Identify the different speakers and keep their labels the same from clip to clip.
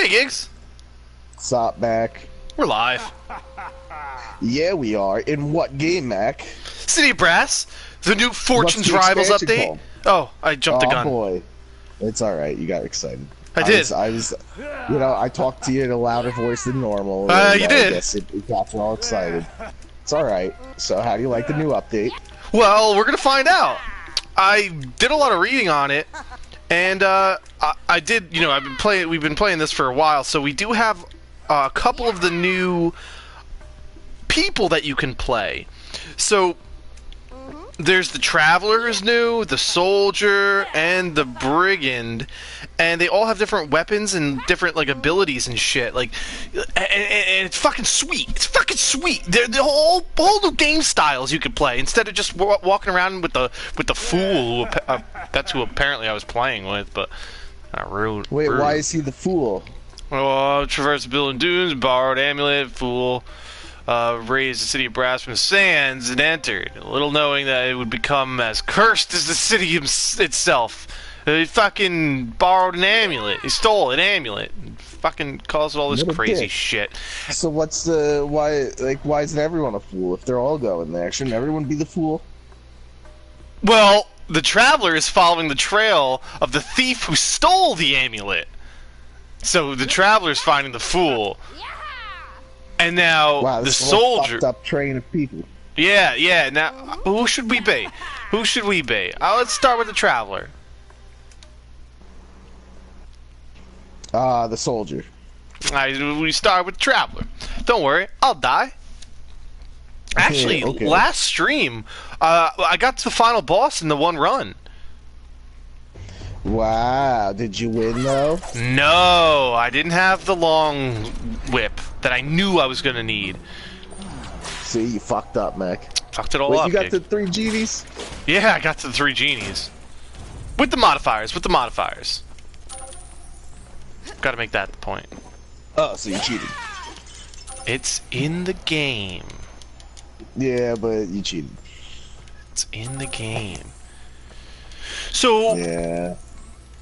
Speaker 1: Hey, Gigs.
Speaker 2: Sup, Mac?
Speaker 1: We're live.
Speaker 2: Yeah, we are. In what game, Mac?
Speaker 1: City of Brass, the new Fortune's
Speaker 2: What's the
Speaker 1: Rivals
Speaker 2: expansion
Speaker 1: update.
Speaker 2: called?
Speaker 1: Oh, I jumped the gun.
Speaker 2: Oh, boy. It's alright. You got excited.
Speaker 1: I did.
Speaker 2: I was, you know, I talked to you in a louder voice than normal.
Speaker 1: You did.
Speaker 2: I guess it got you all excited. It's alright. So, how do you like the new update?
Speaker 1: Well, we're gonna find out. I did a lot of reading on it, and I did. You know, we've been playing this for a while, so we do have a couple of the new people that you can play. So there's the Traveler is new, the Soldier, and the Brigand, and they all have different weapons and different like abilities and shit. Like, and it's fucking sweet. It's fucking sweet. They're the whole new game styles you could play instead of just walking around with the fool. That's who apparently I was playing with, but rude.
Speaker 2: Wait,
Speaker 1: rude.
Speaker 2: why is he the fool?
Speaker 1: Oh, traverse the building dunes, borrowed amulet, fool. Raised the city of Brass from the sands and entered, little knowing that it would become as cursed as the city itself. He fucking borrowed an amulet. He stole an amulet. And fucking caused all this crazy shit.
Speaker 2: So what's the why isn't everyone a fool if they're all going there? Shouldn't everyone be the fool?
Speaker 1: Well, the Traveler is following the trail of the thief who stole the amulet. So the Traveler's finding the fool. And now
Speaker 2: wow,
Speaker 1: the
Speaker 2: this
Speaker 1: Soldier.
Speaker 2: Fucked up train of people.
Speaker 1: Yeah. Now, who should we be? Who should we be? Let's start with the Traveler.
Speaker 2: The Soldier.
Speaker 1: We start with the Traveler. Don't worry, I'll die. Actually,
Speaker 2: okay.
Speaker 1: last stream, I got to the final boss in the one run.
Speaker 2: Wow, did you win though?
Speaker 1: No, I didn't have the long whip that I knew I was gonna need.
Speaker 2: See, you fucked up, Mac.
Speaker 1: Fucked it all
Speaker 2: Wait,
Speaker 1: up.
Speaker 2: you got the 3 genies?
Speaker 1: Yeah, I got to the 3 genies. With the modifiers, Gotta make that the point.
Speaker 2: Oh, so you cheated.
Speaker 1: It's in the game.
Speaker 2: Yeah, but you cheated.
Speaker 1: It's in the game. So
Speaker 2: yeah.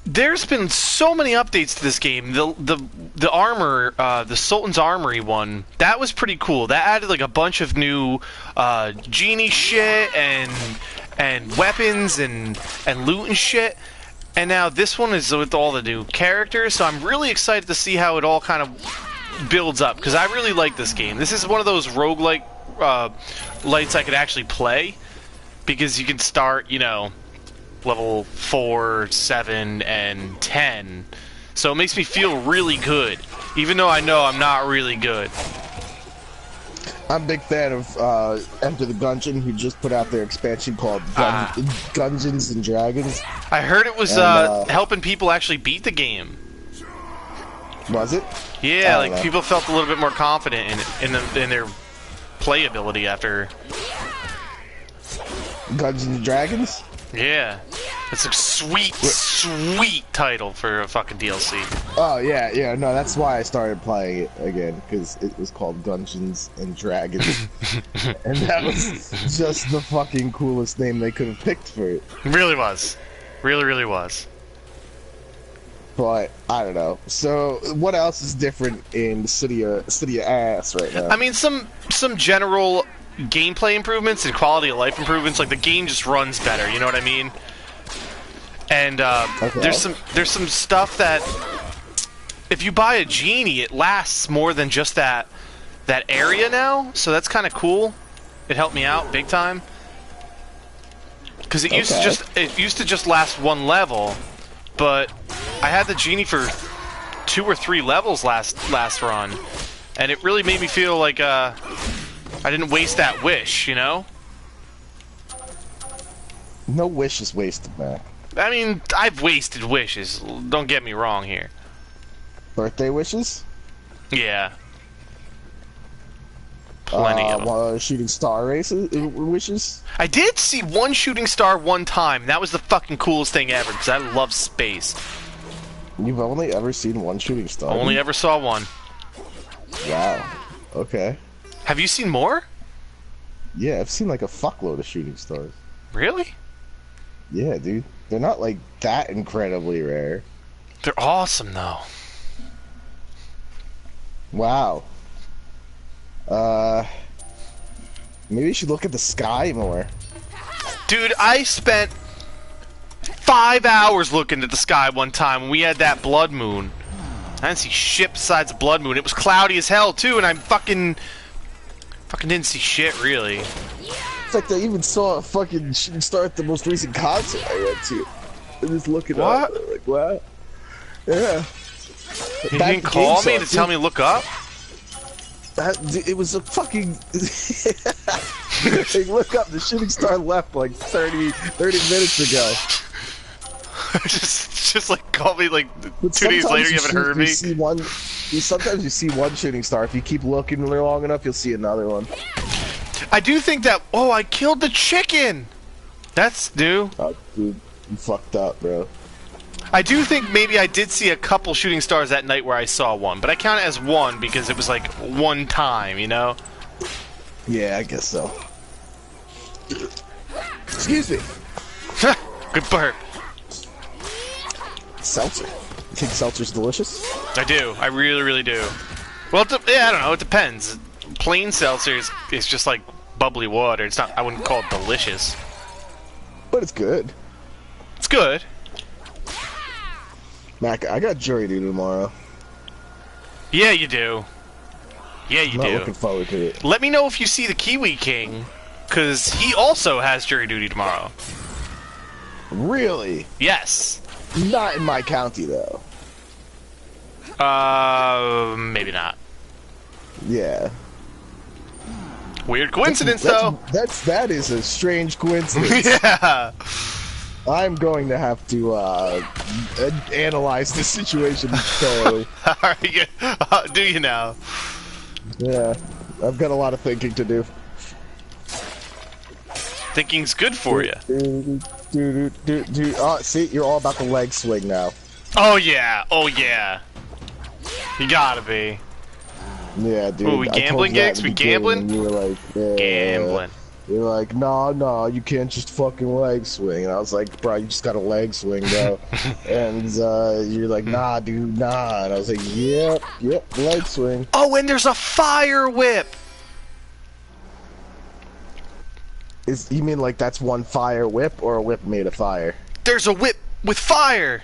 Speaker 1: There's been so many updates to this game. The armor, the Sultan's Armory one, that was pretty cool. That added like a bunch of new genie shit and weapons and loot and shit. And now this one is with all the new characters, so I'm really excited to see how it all kind of builds up, because I really like this game. This is one of those roguelike lights I could actually play, because you can start, you know, level 4, 7, and 10. So it makes me feel really good, even though I know I'm not really good.
Speaker 2: I'm a big fan of Enter the Gungeon, who just put out their expansion called Dungeons and Dragons.
Speaker 1: I heard it was helping people actually beat the game.
Speaker 2: Was it?
Speaker 1: Yeah, like people felt a little bit more confident in their playability after
Speaker 2: Dungeons and Dragons?
Speaker 1: Yeah. It's a sweet title for a fucking DLC.
Speaker 2: Oh, yeah, no, that's why I started playing it again, because it was called Dungeons and Dragons. And that was just the fucking coolest name they could have picked for it.
Speaker 1: Really was. Really was.
Speaker 2: But, I don't know. So, what else is different in City of Ass right now?
Speaker 1: I mean, some general gameplay improvements and quality of life improvements. Like, the game just runs better, you know what I mean? And
Speaker 2: okay.
Speaker 1: there's some stuff that if you buy a genie, it lasts more than just that area now. So that's kind of cool. It helped me out big time, because it used to just last one level, but I had the genie for 2 or 3 levels last run, and it really made me feel like I didn't waste that wish, you know?
Speaker 2: No wish is wasted, man.
Speaker 1: I mean, I've wasted wishes. Don't get me wrong here.
Speaker 2: Birthday wishes?
Speaker 1: Yeah. Plenty of them.
Speaker 2: Shooting star wishes?
Speaker 1: I did see one shooting star one time, and that was the fucking coolest thing ever, because I love space.
Speaker 2: You've only ever seen one shooting star?
Speaker 1: Only ever saw one.
Speaker 2: Wow. Okay.
Speaker 1: Have you seen more?
Speaker 2: Yeah, I've seen like a fuckload of shooting stars.
Speaker 1: Really?
Speaker 2: Yeah, dude. They're not like that incredibly rare.
Speaker 1: They're awesome, though.
Speaker 2: Wow. Maybe you should look at the sky more.
Speaker 1: Dude, I spent 5 hours looking at the sky one time when we had that blood moon. I didn't see shit besides a blood moon. It was cloudy as hell too, and I fucking didn't see shit really.
Speaker 2: It's like they even saw a fucking shooting star at the most recent concert I went to. I just looking up, like what? Yeah.
Speaker 1: You didn't call me to tell me to look up?
Speaker 2: It was a fucking. Hey, look up. The shooting star left like 30 minutes ago.
Speaker 1: just like call me like 2 days later. You haven't heard me.
Speaker 2: Sometimes you see one shooting star. If you keep looking long enough, you'll see another one.
Speaker 1: I do think that. Oh, I killed the chicken. That's new.
Speaker 2: Oh, dude, you fucked up, bro.
Speaker 1: I do think maybe I did see a couple shooting stars that night where I saw one, but I count it as one because it was like one time, you know?
Speaker 2: Yeah, I guess so. Excuse me.
Speaker 1: Good burp.
Speaker 2: Seltzer. You think seltzer's delicious?
Speaker 1: I do. I really, really do. Well, yeah, I don't know. It depends. Plain seltzer is just like bubbly water. It's not. I wouldn't call it delicious.
Speaker 2: But it's good.
Speaker 1: It's good.
Speaker 2: Mac, I got jury duty tomorrow.
Speaker 1: Yeah, you do. Yeah, you do.
Speaker 2: I'm not looking forward to it.
Speaker 1: Let me know if you see the Kiwi King, because he also has jury duty tomorrow.
Speaker 2: Really?
Speaker 1: Yes.
Speaker 2: Not in my county, though.
Speaker 1: Maybe not.
Speaker 2: Yeah.
Speaker 1: Weird coincidence, though.
Speaker 2: That is a strange coincidence.
Speaker 1: Yeah.
Speaker 2: I'm going to have to analyze the situation thoroughly.
Speaker 1: Alright, do you now?
Speaker 2: Yeah, I've got a lot of thinking to do.
Speaker 1: Thinking's good for you.
Speaker 2: Oh, see, you're all about the leg swing now.
Speaker 1: Oh yeah, oh yeah. You gotta be.
Speaker 2: Yeah, dude.
Speaker 1: Ooh, we gambling gigs? We gambling?
Speaker 2: You were like, yeah.
Speaker 1: Gambling.
Speaker 2: You're like, no, you can't just fucking leg swing. And I was like, bro, you just got a leg swing, bro. And you're like, nah, dude, nah. And I was like, yep, leg swing.
Speaker 1: Oh, and there's a fire whip!
Speaker 2: You mean like that's one fire whip or a whip made of fire?
Speaker 1: There's a whip with fire!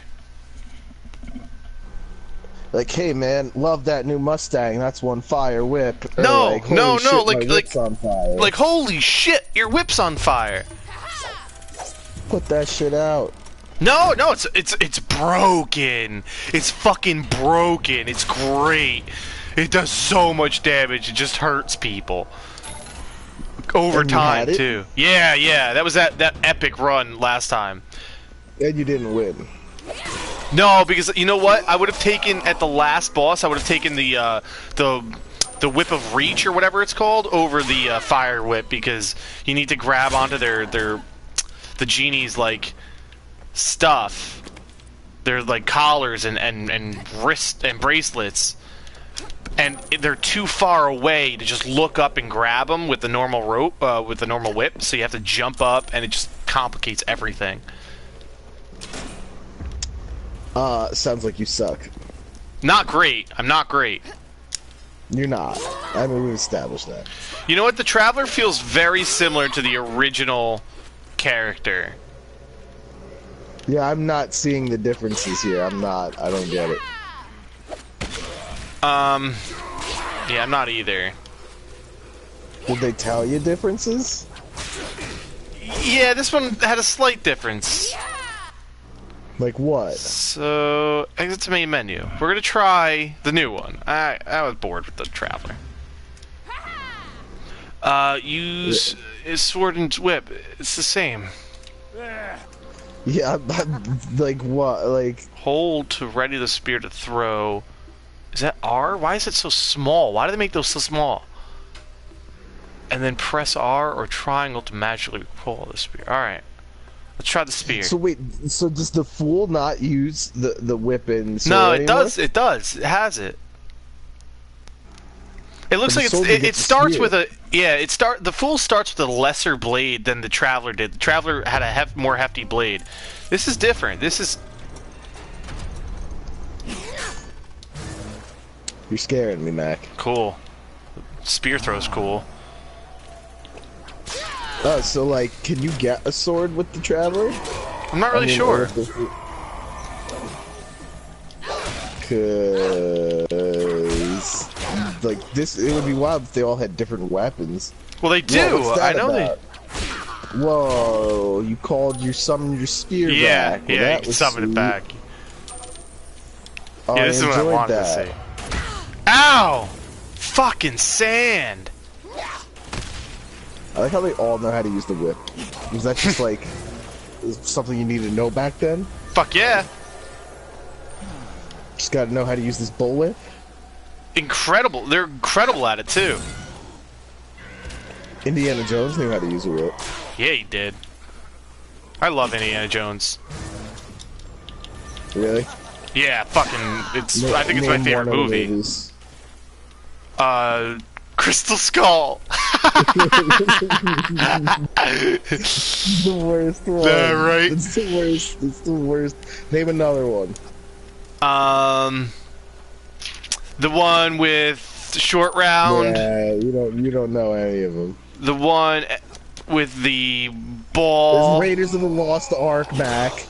Speaker 2: Like, hey man, love that new Mustang. That's one fire whip. Or
Speaker 1: No,
Speaker 2: like,
Speaker 1: no,
Speaker 2: shit, my
Speaker 1: like
Speaker 2: whip's on fire.
Speaker 1: Like holy shit, your whip's on fire.
Speaker 2: Put that shit out.
Speaker 1: No, it's broken. It's fucking broken. It's great. It does so much damage. It just hurts people. Over time too. Yeah. That was that epic run last time.
Speaker 2: And you didn't win.
Speaker 1: No, because you know what? I would have taken at the last boss. I would have taken the whip of reach or whatever it's called over the fire whip because you need to grab onto the genie's like stuff, their like collars and wrist and bracelets, and they're too far away to just look up and grab them with the normal rope with the normal whip. So you have to jump up, and it just complicates everything.
Speaker 2: Sounds like you suck.
Speaker 1: Not great. I'm not great.
Speaker 2: You're not. I mean, we established that.
Speaker 1: You know what? The Traveler feels very similar to the original character.
Speaker 2: Yeah, I'm not seeing the differences here. I don't get it.
Speaker 1: Yeah, I'm not either.
Speaker 2: Did they tell you differences?
Speaker 1: Yeah, this one had a slight difference.
Speaker 2: Like what?
Speaker 1: So, exit to main menu. We're gonna try the new one. I was bored with the Traveler. Use his sword and whip. It's the same.
Speaker 2: Yeah, like what? Like
Speaker 1: hold to ready the spear to throw. Is that R? Why is it so small? Why do they make those so small? And then press R or triangle to magically pull the spear. Alright. Let's try the spear.
Speaker 2: So wait, so does the fool not use the whip and sword
Speaker 1: No, it
Speaker 2: anymore?
Speaker 1: does. It does. It has it. It looks like it starts
Speaker 2: spear.
Speaker 1: with a the fool starts with a lesser blade than the Traveler did. The Traveler had a more hefty blade. This is different. This is
Speaker 2: You're scaring me, Mac.
Speaker 1: Cool. Spear throw's cool.
Speaker 2: Oh, so like, can you get a sword with the Traveler?
Speaker 1: I'm not really sure.
Speaker 2: Cause like this, it would be wild if they all had different weapons.
Speaker 1: Well, they do.
Speaker 2: Whoa, what's that
Speaker 1: I know
Speaker 2: about? Whoa! You summoned your spear back. Well,
Speaker 1: yeah, you can summon it back.
Speaker 2: Oh,
Speaker 1: Yeah, this is what I wanted to see. Ow! Fucking sand!
Speaker 2: I like how they all know how to use the whip. Was that just like something you needed to know back then?
Speaker 1: Fuck yeah!
Speaker 2: Just gotta know how to use this bullwhip.
Speaker 1: Incredible! They're incredible at it too.
Speaker 2: Indiana Jones knew how to use a whip.
Speaker 1: Yeah, he did. I love Indiana Jones.
Speaker 2: Really?
Speaker 1: Yeah, fucking. I think it's my favorite movie. Crystal Skull.
Speaker 2: The worst one.
Speaker 1: Yeah, right.
Speaker 2: It's the worst. It's the worst. Name another one.
Speaker 1: The one with Short Round.
Speaker 2: Yeah, you don't know any of them.
Speaker 1: The one with the ball.
Speaker 2: There's Raiders of the Lost Ark, Mac.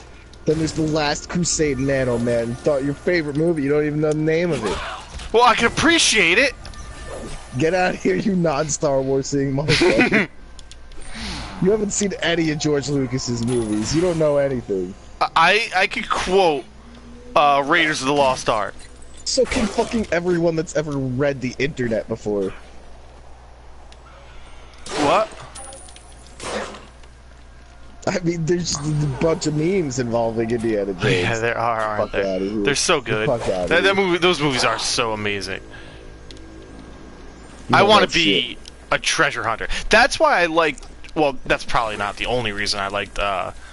Speaker 2: Then there's The Last Crusade, Nano Man. Thought your favorite movie. You don't even know the name of it.
Speaker 1: Well, I can appreciate it.
Speaker 2: Get out of here, you non-Star Wars seeing motherfucker. You haven't seen any of George Lucas's movies. You don't know anything.
Speaker 1: I could quote Raiders of the Lost Ark.
Speaker 2: So can fucking everyone that's ever read the internet before.
Speaker 1: What?
Speaker 2: I mean, there's just a bunch of memes involving Indiana Jones.
Speaker 1: Yeah, there are, aren't there? They're so good. Those movies are so amazing. I want to be a treasure hunter. That's why I liked. Well, that's probably not the only reason I liked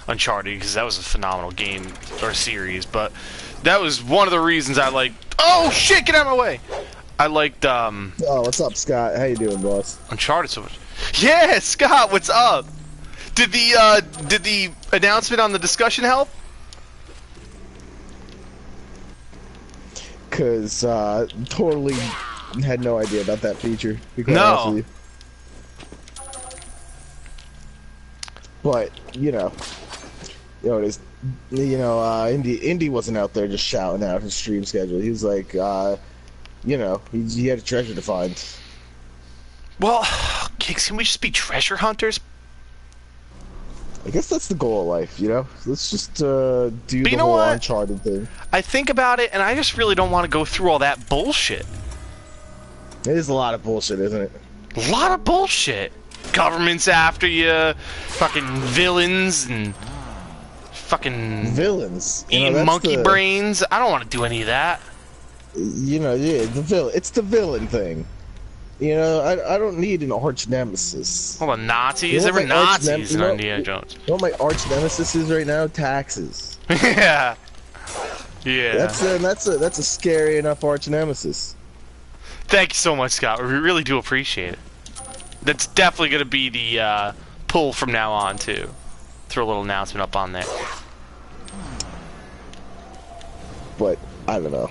Speaker 1: Uncharted, because that was a phenomenal game or series. But that was one of the reasons I liked. Oh shit! Get out of my way! I liked.
Speaker 2: Oh, what's up, Scott? How you doing, boss?
Speaker 1: Uncharted so much. Yeah, Scott, what's up? Did the announcement on the discussion help?
Speaker 2: Cause totally had no idea about that feature. To be quite honest with you. But it is. Indy wasn't out there just shouting out his stream schedule. He was like, he had a treasure to find.
Speaker 1: Well, can we just be treasure hunters?
Speaker 2: I guess that's the goal of life, Let's just do the whole Uncharted thing.
Speaker 1: I think about it, and I just really don't want to go through all that bullshit.
Speaker 2: It is a lot of bullshit, isn't it?
Speaker 1: A lot of bullshit. Government's after you, fucking villains, and fucking
Speaker 2: villains.
Speaker 1: Eating monkey brains. I don't want to do any of that.
Speaker 2: The villain. It's the villain thing. I don't need an arch nemesis.
Speaker 1: Well, the Nazis. There were Nazis in Indiana Jones.
Speaker 2: You know what my arch nemesis is right now? Taxes.
Speaker 1: Yeah. Yeah.
Speaker 2: That's a scary enough arch nemesis.
Speaker 1: Thank you so much, Scott. We really do appreciate it. That's definitely going to be the pull from now on, too. Throw a little announcement up on there.
Speaker 2: But, I don't know.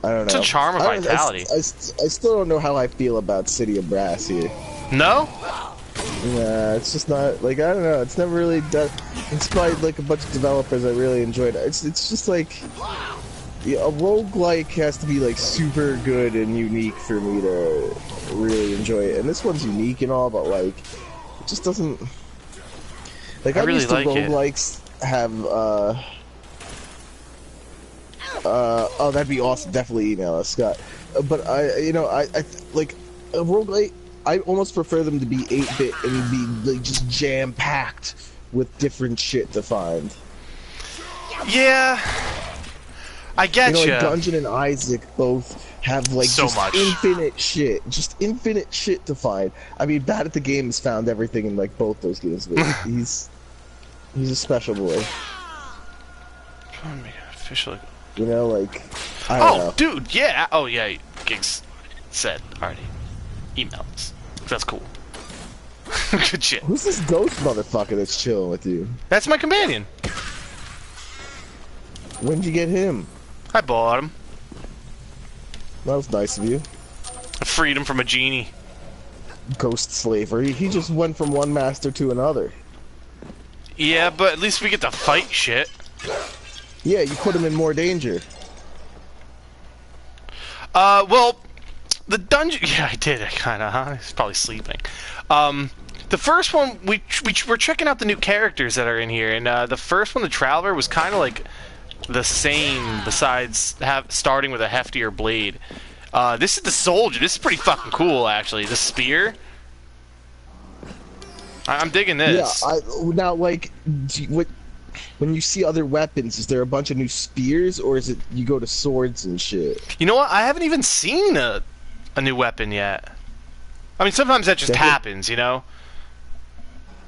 Speaker 1: It's a charm of vitality.
Speaker 2: I still don't know how I feel about City of Brass here.
Speaker 1: No?
Speaker 2: Yeah, it's just not, I don't know. It's never really done. It's probably, a bunch of developers I really enjoyed. It's just, a roguelike has to be, super good and unique for me to really enjoy it. And this one's unique and all, but, it just doesn't... I
Speaker 1: really
Speaker 2: used to
Speaker 1: like
Speaker 2: roguelikes have, oh, that'd be awesome. Definitely email us, Scott. But I like a roguelike. I almost prefer them to be 8-bit and be just jam-packed with different shit to find.
Speaker 1: Yeah, I get you.
Speaker 2: Dungeon and Isaac both have
Speaker 1: so
Speaker 2: just
Speaker 1: much
Speaker 2: infinite shit to find. I mean, Bad at the Game has found everything in both those games. But he's a special boy.
Speaker 1: Officially.
Speaker 2: I don't know.
Speaker 1: Dude, yeah. Oh, yeah. Gigs said already. Emails. That's cool. Good shit.
Speaker 2: Who's this ghost motherfucker that's chilling with you?
Speaker 1: That's my companion.
Speaker 2: When'd you get him?
Speaker 1: I bought him.
Speaker 2: That was nice of you.
Speaker 1: Freedom from a genie.
Speaker 2: Ghost slavery. He just went from one master to another.
Speaker 1: Yeah, but at least we get to fight shit.
Speaker 2: Yeah, you put him in more danger.
Speaker 1: Well, the dungeon... Yeah, I did, kinda, huh? He's probably sleeping. The first one, we're checking out the new characters that are in here, and the first one, the Traveler, was kind of like the same, besides starting with a heftier blade. This is the Soldier. This is pretty fucking cool, actually. The Spear. I'm digging this.
Speaker 2: Yeah, now, like, when you see other weapons, is there a bunch of new spears, or is it you go to swords and shit?
Speaker 1: You know what? I haven't even seen a new weapon yet. I mean, sometimes that just happens, you know?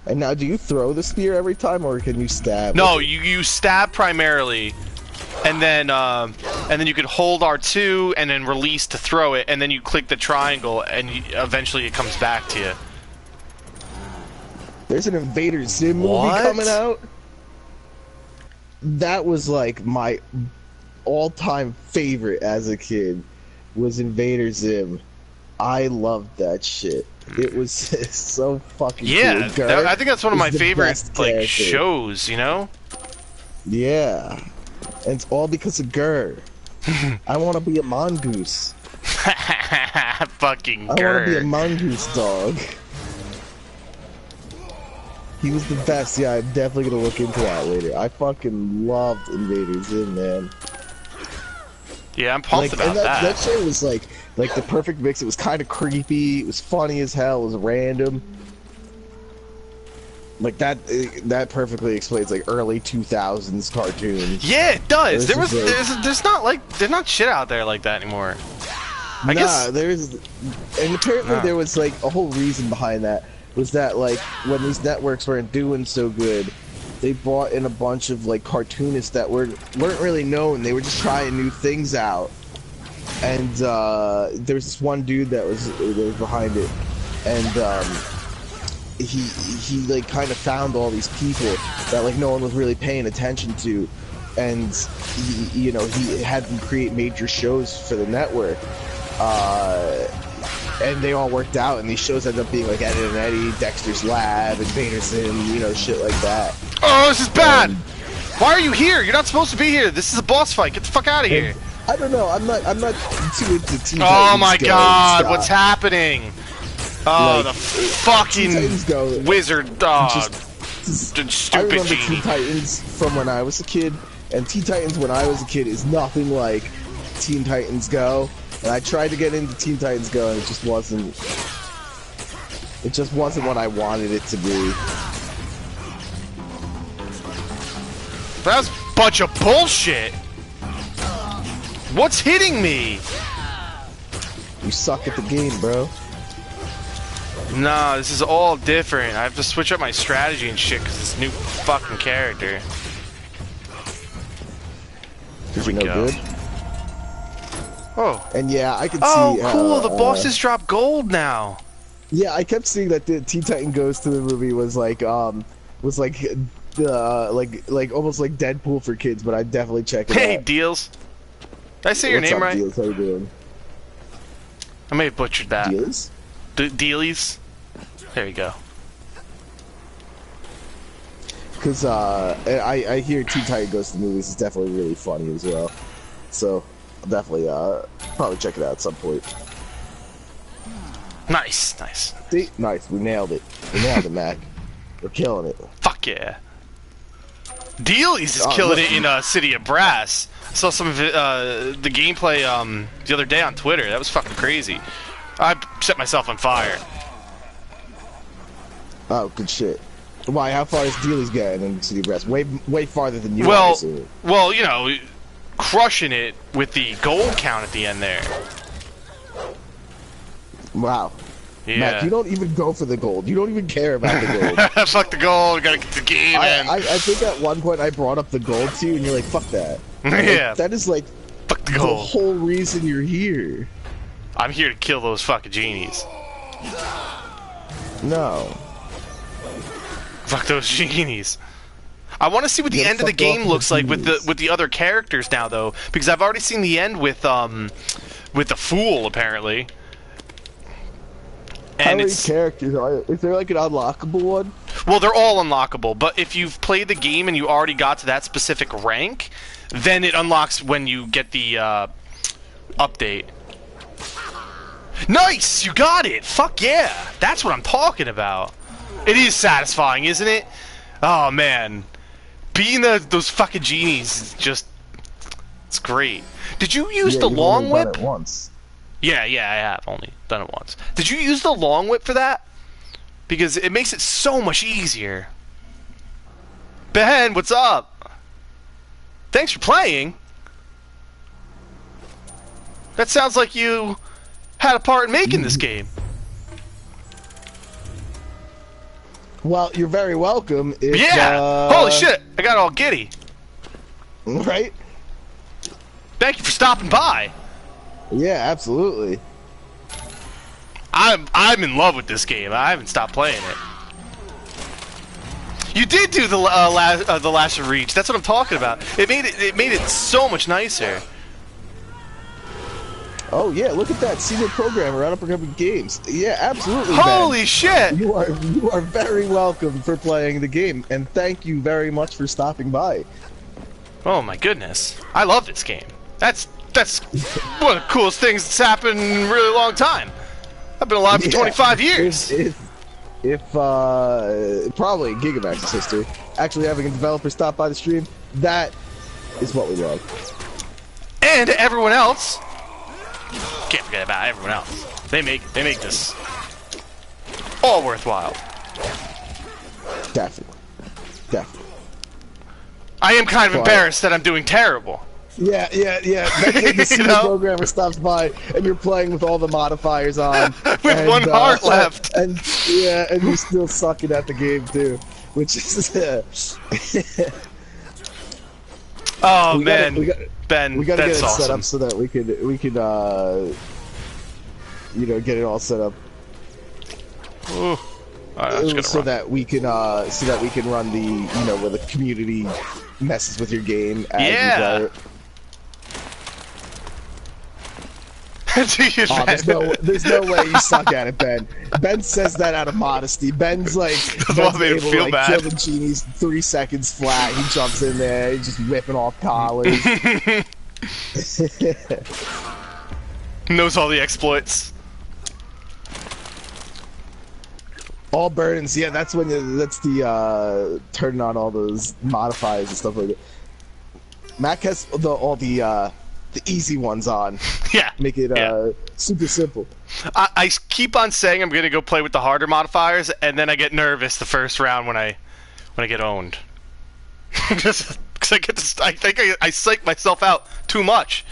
Speaker 2: And now, do you throw the spear every time, or can you stab?
Speaker 1: No, you stab primarily, and then you can hold R2 and then release to throw it, and then you click the triangle, and eventually it comes back to you.
Speaker 2: There's an Invader Zim movie coming out. That was like my all-time favorite as a kid. Was Invader Zim. I loved that shit. It was so fucking cool.
Speaker 1: I think that's one of my favorite like shows, you know?
Speaker 2: Yeah. And it's all because of Gurr. I want to be a mongoose.
Speaker 1: Fucking
Speaker 2: Gurr. I want to be a mongoose dog. He was the best. Yeah, I'm definitely gonna look into that later. I fucking loved Invader Zim, man.
Speaker 1: Yeah, I'm pumped about that.
Speaker 2: That show was like the perfect mix. It was kind of creepy. It was funny as hell. It was random. Like that perfectly explains like early 2000s cartoons.
Speaker 1: Yeah, it does. There's not shit out there like that anymore. I guess
Speaker 2: and apparently there was like a whole reason behind that. Was that like when these networks weren't doing so good, they brought in a bunch of like cartoonists that weren't really known. They were just trying new things out. And there was this one dude that was behind it, and he like kind of found all these people that like no one was really paying attention to, and he had them create major shows for the network. And they all worked out, and these shows ended up being like Ed and Eddie, Dexter's Lab, Invader Zim, shit like that.
Speaker 1: Oh, this is bad! Why are you here? You're not supposed to be here. This is a boss fight. Get the fuck out of here.
Speaker 2: I don't know. I'm not too into Teen Titans.
Speaker 1: Oh my god, what's happening? Oh, like, the fucking wizard dog. Stupid
Speaker 2: I remember
Speaker 1: genie.
Speaker 2: Teen Titans from when I was a kid, and Teen Titans when I was a kid is nothing like Teen Titans Go. And I tried to get into Teen Titans Go, and it just wasn't what I wanted it to be.
Speaker 1: That's a bunch of bullshit. What's hitting me?
Speaker 2: You suck at the game, bro.
Speaker 1: Nah, this is all different. I have to switch up my strategy and shit because this new fucking character.
Speaker 2: Is he no good?
Speaker 1: Oh.
Speaker 2: And yeah, I can see.
Speaker 1: Oh, cool! The bosses drop gold now.
Speaker 2: Yeah, I kept seeing that the Teen Titan Goes to the movie was like almost like Deadpool for kids, but I'd definitely check it out.
Speaker 1: Hey, Deals. Did I say your name right?
Speaker 2: Deals? How you doing?
Speaker 1: I may have butchered that.
Speaker 2: Deals?
Speaker 1: Dealies? There you go.
Speaker 2: Because I hear Teen Titan Goes to the movies is definitely really funny as well. So I'll definitely probably check it out at some point.
Speaker 1: Nice, nice.
Speaker 2: See? Nice, we nailed it. We nailed it, Mac. We're killing it.
Speaker 1: Fuck yeah. Dealies is killing it in City of Brass. I saw some of it, the gameplay the other day on Twitter. That was fucking crazy. I set myself on fire.
Speaker 2: Oh, good shit. Why? How far is Dealies getting in City of Brass? Way farther than you.
Speaker 1: Well, you know, crushing it with the gold count at the end there.
Speaker 2: Wow.
Speaker 1: Yeah.
Speaker 2: Mac, you don't even go for the gold. You don't even care about the gold.
Speaker 1: Fuck the gold. Gotta get the game.
Speaker 2: I think at one point I brought up the gold to you, and you're like, "Fuck that."
Speaker 1: Yeah.
Speaker 2: Like, that is like
Speaker 1: fuck the gold.
Speaker 2: The whole reason you're here.
Speaker 1: I'm here to kill those fucking genies.
Speaker 2: No.
Speaker 1: Fuck those genies. I want to see what the end of the game looks like with the other characters now, though, because I've already seen the end with with the Fool, apparently.
Speaker 2: How
Speaker 1: And
Speaker 2: many
Speaker 1: it's...
Speaker 2: characters are there? Is there like an unlockable one?
Speaker 1: Well, they're all unlockable, but if you've played the game and you already got to that specific rank, then it unlocks when you get the update. Nice! You got it! Fuck yeah! That's what I'm talking about. It is satisfying, isn't it? Oh, man. Being those fucking genies is just... It's great. Did you use the long whip?
Speaker 2: Done it once.
Speaker 1: Yeah, I have only done it once. Did you use the long whip for that? Because it makes it so much easier. Ben, what's up? Thanks for playing. That sounds like you had a part in making this game.
Speaker 2: Well, you're very welcome. If,
Speaker 1: Yeah! Holy shit! I got all giddy.
Speaker 2: Right?
Speaker 1: Thank you for stopping by.
Speaker 2: Yeah, absolutely.
Speaker 1: I'm in love with this game. I haven't stopped playing it. You did do the Lash of Reach. That's what I'm talking about. It made it so much nicer.
Speaker 2: Oh yeah, look at that senior programmer out of Programming Games. Yeah, absolutely.
Speaker 1: Holy
Speaker 2: Ben.
Speaker 1: shit!
Speaker 2: You are very welcome for playing the game, and thank you very much for stopping by.
Speaker 1: Oh my goodness, I love this game. That's one of the coolest things that's happened in a really long time. I've been alive for 25 years.
Speaker 2: If probably Gigamax's history, actually having a developer stop by the stream, that is what we love.
Speaker 1: And everyone else. Can't forget about everyone else. They make this all worthwhile.
Speaker 2: Definitely.
Speaker 1: I am kind of embarrassed that I'm doing terrible.
Speaker 2: Yeah. Then the senior programmer stops by, and you're playing with all the modifiers on.
Speaker 1: With one heart left.
Speaker 2: And you're still sucking at the game too, which is.
Speaker 1: Oh man, Ben,
Speaker 2: we gotta get it
Speaker 1: awesome.
Speaker 2: set up so that we could get it all set up.
Speaker 1: Ooh.
Speaker 2: So that we can run the where the community messes with your game as you play it. There's no way you suck at it, Ben. Ben says that out of modesty. Ben's like able to kill the genies 3 seconds flat. He jumps in there, he's just whipping off collars.
Speaker 1: Knows all the exploits.
Speaker 2: All burdens, yeah, that's the turning on all those modifiers and stuff like that. Mac has all the easy ones on.
Speaker 1: Yeah.
Speaker 2: Make it super simple.
Speaker 1: I keep on saying I'm gonna go play with the harder modifiers, and then I get nervous the first round when I get owned. Just because I think I psych myself out too much.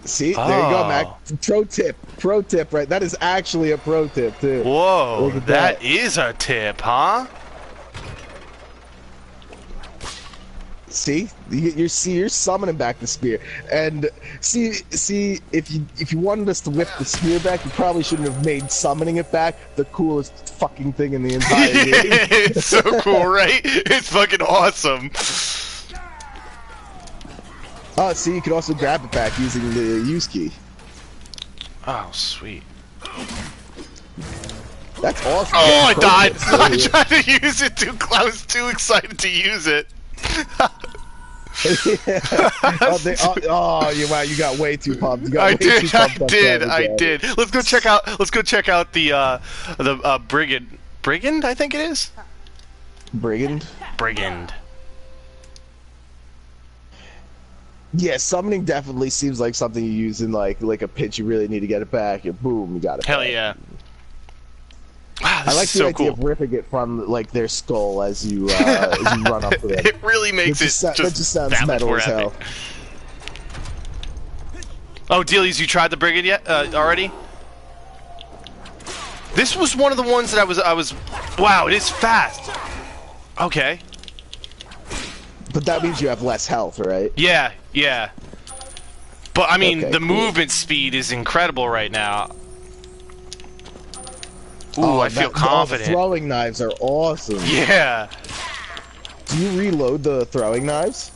Speaker 2: See, there you go, Mac. Pro tip, right? That is actually a pro tip too.
Speaker 1: Whoa, that is a tip, huh?
Speaker 2: See, you're summoning back the spear, and see if you wanted us to whip the spear back, you probably shouldn't have made summoning it back the coolest fucking thing in the entire game.
Speaker 1: It's so cool, right? It's fucking awesome.
Speaker 2: Oh, see, you can also grab it back using the use key.
Speaker 1: Oh, sweet.
Speaker 2: That's awesome.
Speaker 1: Oh, I died. I tried to use it too close. I was too excited to use it.
Speaker 2: Wow, you got way too pumped.
Speaker 1: I did. Let's go check out the brigand. Brigand, I think it is.
Speaker 2: Brigand. Yeah, summoning definitely seems like something you use in like a pitch. You really need to get it back. And boom, you got it.
Speaker 1: Hell
Speaker 2: back.
Speaker 1: yeah. Wow,
Speaker 2: I like the idea of ripping it from like their skull as you run up to them.
Speaker 1: It really makes
Speaker 2: that just sounds metal as hell.
Speaker 1: Oh, Dealies, you tried the brigand yet? Already? This was one of the ones that I was. Wow, it is fast. Okay.
Speaker 2: But that means you have less health, right?
Speaker 1: Yeah. But I mean, the
Speaker 2: cool.
Speaker 1: movement speed is incredible right now. Ooh, I feel confident.
Speaker 2: The throwing knives are awesome.
Speaker 1: Yeah.
Speaker 2: Do you reload the throwing knives?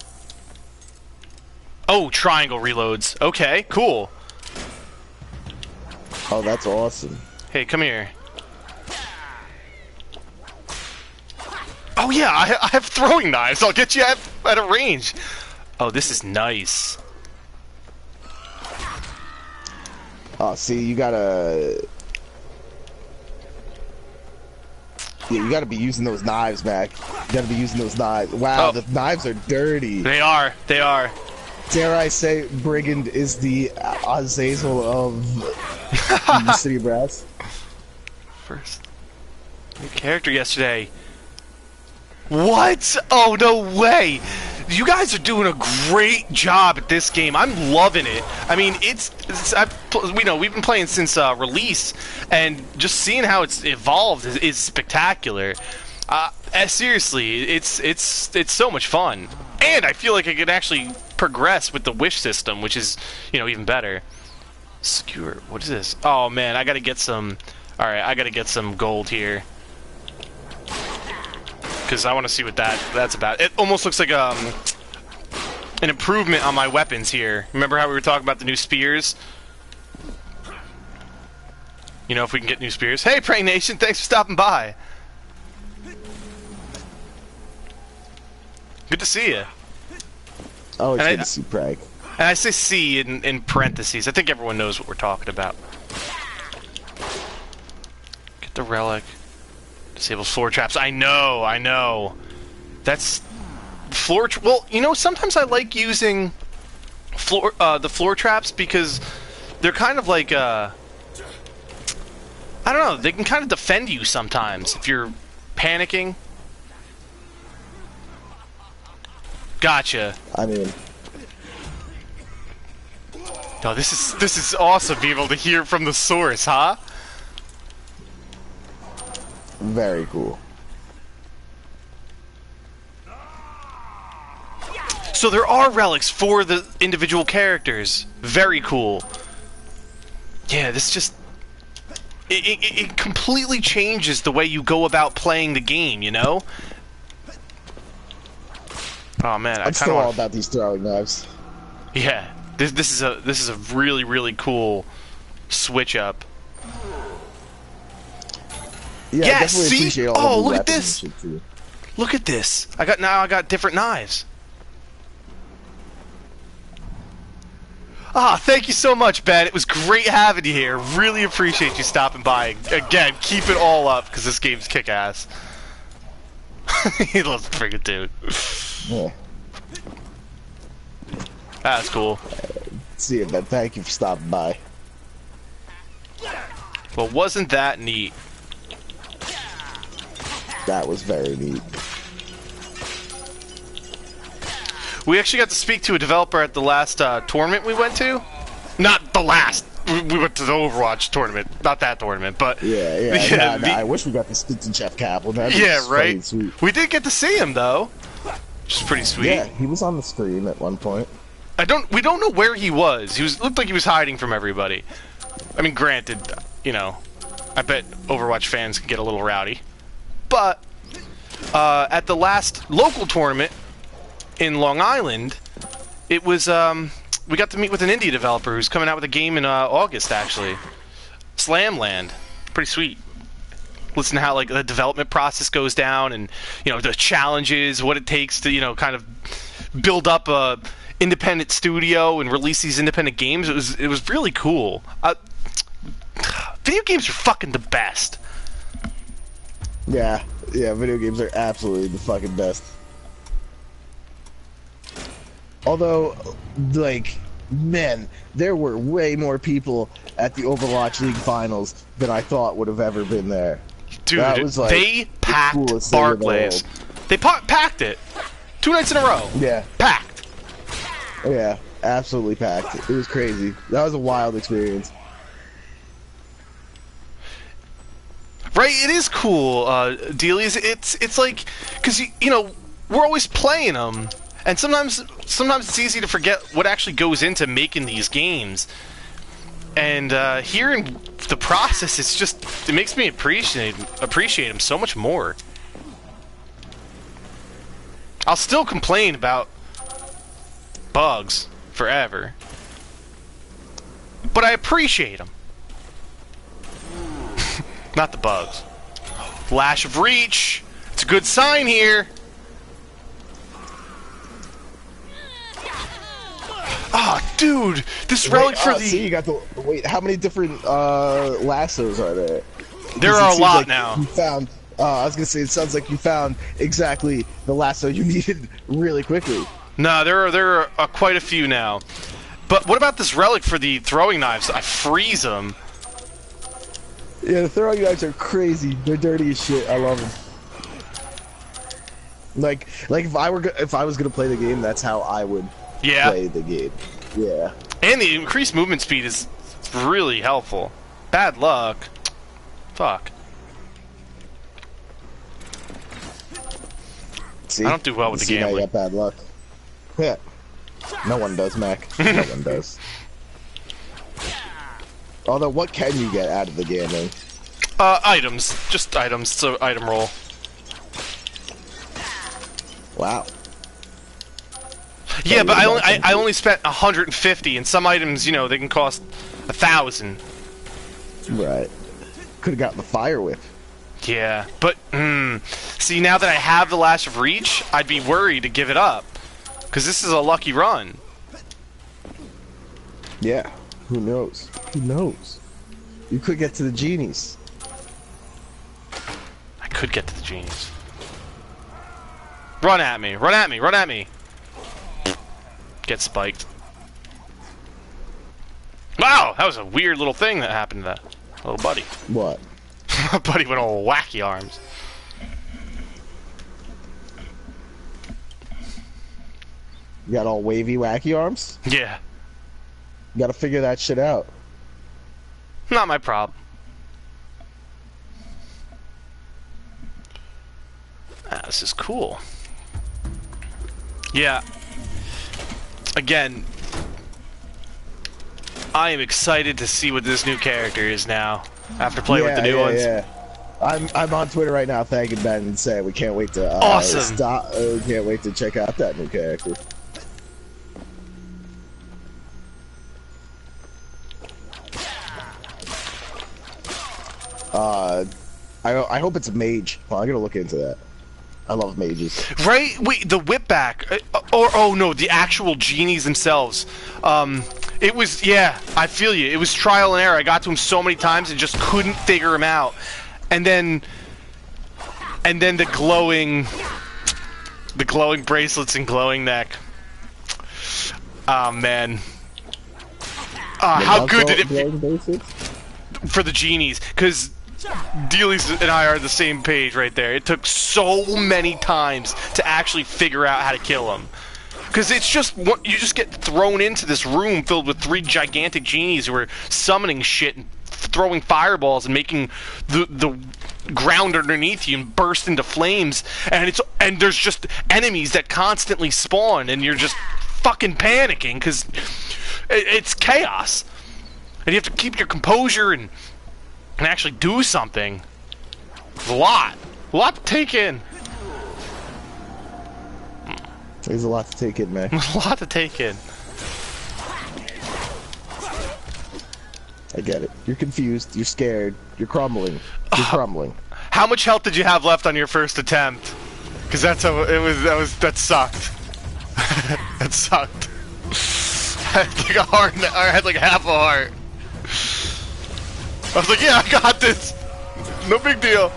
Speaker 1: Oh, triangle reloads. Okay, cool.
Speaker 2: Oh, that's awesome.
Speaker 1: Hey, come here. Oh yeah, I have throwing knives. I'll get you at a range. Oh, this is nice.
Speaker 2: Oh, see, you gotta... Yeah, you gotta be using those knives, Mac. You gotta be using those knives. Wow,
Speaker 1: Oh.
Speaker 2: the knives are dirty.
Speaker 1: They are. They are.
Speaker 2: Dare I say, Brigand is the Azazel of the City of Brass?
Speaker 1: First new character yesterday. What? Oh, no way! You guys are doing a great job at this game. I'm loving it. I mean, we've been playing since release, and just seeing how it's evolved is spectacular. Seriously, it's so much fun, and I feel like I could actually progress with the wish system, which is even better. Skewer. What is this? Oh man, I gotta get some. All right, I gotta get some gold here. Because I want to see what that's about. It almost looks like an improvement on my weapons here. Remember how we were talking about the new spears? If we can get new spears. Hey, Prey Nation, thanks for stopping by. Good to see you.
Speaker 2: Oh, it's good to see Prey.
Speaker 1: And I say "see" in parentheses. I think everyone knows what we're talking about. Get the relic. Disables floor traps. I know. That's floor. Well, sometimes I like using the floor traps because they're kind of like I don't know. They can kind of defend you sometimes if you're panicking. Gotcha.
Speaker 2: I mean,
Speaker 1: oh, this is awesome. Being able to hear from the source, huh?
Speaker 2: very cool.
Speaker 1: So there are relics for the individual characters. Very cool. Yeah, this just... It completely changes the way you go about playing the game, Oh man,
Speaker 2: I'm still all about these throwing knives.
Speaker 1: Yeah, this is a really, really cool switch up.
Speaker 2: Yeah,
Speaker 1: Yeah,
Speaker 2: I definitely
Speaker 1: see?
Speaker 2: appreciate all
Speaker 1: Oh,
Speaker 2: the
Speaker 1: look at
Speaker 2: weapons
Speaker 1: this.
Speaker 2: and shit, too.
Speaker 1: Look at this. I got different knives. Ah, thank you so much, Ben. It was great having you here. Really appreciate you stopping by. Again, keep it all up, because this game's kick-ass. He loves the friggin' dude.
Speaker 2: Yeah.
Speaker 1: That's cool.
Speaker 2: See you, Ben. Thank you for stopping by.
Speaker 1: Well, wasn't that neat?
Speaker 2: That was very neat.
Speaker 1: We actually got to speak to a developer at the last tournament we went to. Not the last. We went to the Overwatch tournament. Not that tournament, but...
Speaker 2: Yeah. I wish we got to speak to Jeff Kaplan.
Speaker 1: Yeah, right?
Speaker 2: Sweet.
Speaker 1: We did get to see him, though. Which is pretty sweet.
Speaker 2: Yeah, he was on the screen at one point.
Speaker 1: We don't know where he was. Looked like he was hiding from everybody. I mean, granted, I bet Overwatch fans can get a little rowdy. But, at the last local tournament in Long Island, it was, we got to meet with an indie developer who's coming out with a game in August, actually. Slamland. Pretty sweet. Listen to how the development process goes down, and the challenges, what it takes to kind of build up a independent studio and release these independent games. It was really cool. Video games are fucking the best.
Speaker 2: Yeah, video games are absolutely the fucking best. Although, man, there were way more people at the Overwatch League finals than I thought would have ever been there.
Speaker 1: Dude,
Speaker 2: that was,
Speaker 1: they packed Barclays. They packed it. 2 nights in a row.
Speaker 2: Yeah.
Speaker 1: Packed.
Speaker 2: Yeah, absolutely packed. It was crazy. That was a wild experience.
Speaker 1: Right, it is cool, Dealies. It's like, because we're always playing them, and sometimes it's easy to forget what actually goes into making these games. And hearing the process, it makes me appreciate them so much more. I'll still complain about bugs forever. But I appreciate them. Not the bugs. Lash of Reach. It's a good sign here. Oh, dude, this relic for the.
Speaker 2: See, you got the. Wait, how many different lassos are there?
Speaker 1: There are a lot
Speaker 2: like
Speaker 1: now.
Speaker 2: You found. I was gonna say, it sounds like you found exactly the lasso you needed really quickly.
Speaker 1: No, there are quite a few now. But what about this relic for the throwing knives? I freeze them.
Speaker 2: Yeah, the throwing knives are crazy. They're dirty as shit. I love them. Like if I was gonna play the game, that's how I would play the game. Yeah.
Speaker 1: And the increased movement speed is really helpful. Bad luck. Fuck.
Speaker 2: See?
Speaker 1: I don't do well with the
Speaker 2: See,
Speaker 1: gambling.
Speaker 2: now you got bad luck. Yeah. No one does, Mac. No one does. Although, what can you get out of the gambling?
Speaker 1: Items. Just items. So, item roll.
Speaker 2: Wow.
Speaker 1: Yeah, but I only spent 150, and some items, you know, they can cost 1,000.
Speaker 2: Right. Could have gotten the fire whip.
Speaker 1: Yeah, but see, now that I have the Lash of Reach, I'd be worried to give it up, because this is a lucky run.
Speaker 2: Yeah. Who knows? Who knows? You could get to the genies.
Speaker 1: I could get to the genies. Run at me! Run at me! Run at me! Get spiked. Wow, that was a weird little thing that happened to that little buddy.
Speaker 2: What?
Speaker 1: My buddy went all wacky arms.
Speaker 2: You got all wavy, wacky arms?
Speaker 1: Yeah.
Speaker 2: You gotta figure that shit out.
Speaker 1: Not my problem. Ah, this is cool. Yeah. Again, I am excited to see what this new character is now. After playing with the new ones.
Speaker 2: Yeah. I'm on Twitter right now thanking Ben and saying we can't wait to
Speaker 1: awesome.
Speaker 2: Can't wait to check out that new character. I hope it's a mage. Well, I'm gonna look into that. I love mages.
Speaker 1: Right? Wait, the whip back, oh no, the actual genies themselves. It was, yeah, I feel you. It was trial and error. I got to him so many times and just couldn't figure him out. And then the glowing bracelets and glowing neck. Oh man. How good did it feel for the genies? Because Dealey's and I are on the same page right there. It took so many times to actually figure out how to kill him. Because it's just, you just get thrown into this room filled with 3 gigantic genies who are summoning shit and throwing fireballs and making the ground underneath you and burst into flames. And there's just enemies that constantly spawn, and you're just fucking panicking because it's chaos. And you have to keep your composure and actually do something. It's a lot to take in.
Speaker 2: There's a lot to take in, man.
Speaker 1: A lot to take in.
Speaker 2: I get it. You're confused. You're scared. You're crumbling. You're crumbling.
Speaker 1: How much health did you have left on your first attempt? Because that's how it was. That sucked. That sucked. I had like a heart. I had like half a heart. I was like, yeah, I got this. No big deal.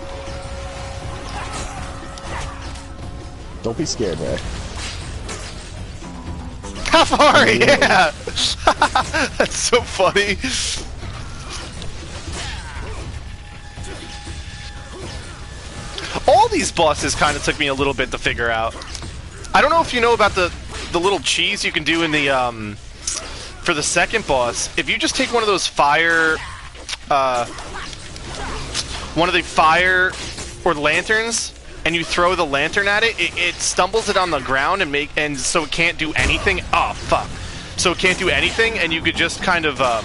Speaker 2: Don't be scared, man.
Speaker 1: Half a heart, yeah. That's so funny. All these bosses kind of took me a little bit to figure out. I don't know if you know about the little cheese you can do in the for the second boss. If you just take one of those fire or lanterns and you throw the lantern at it, it stumbles it on the ground and so it can't do anything. Oh fuck. So it can't do anything, and you could just kind of oh,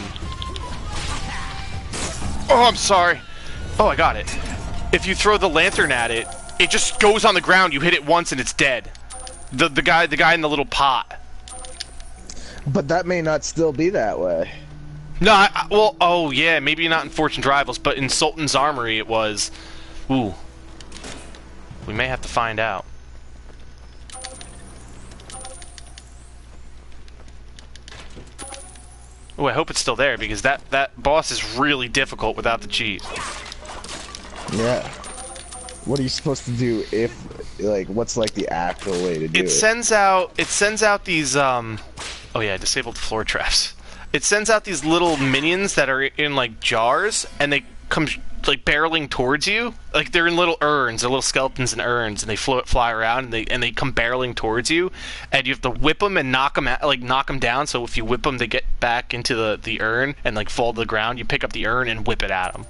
Speaker 1: I'm sorry. Oh, I got it. If you throw the lantern at it, it just goes on the ground, you hit it once and it's dead. The guy in the little pot.
Speaker 2: But that may not still be that way.
Speaker 1: No, well, oh yeah, maybe not in Fortune's Rivals, but in Sultan's Armory it was. Ooh. We may have to find out. Oh, I hope it's still there, because that boss is really difficult without the cheese.
Speaker 2: Yeah. What are you supposed to do if, like, what's like the actual way to do it?
Speaker 1: It sends out these, oh yeah, I disabled the floor traps. It sends out these little minions that are in, like, jars, and they come, like, barreling towards you. Like, they're in little urns, they're little skeletons in urns, and they fly around, and they come barreling towards you, and you have to whip them and knock them down, so if you whip them, they get back into the urn, and, like, fall to the ground. You pick up the urn and whip it at them.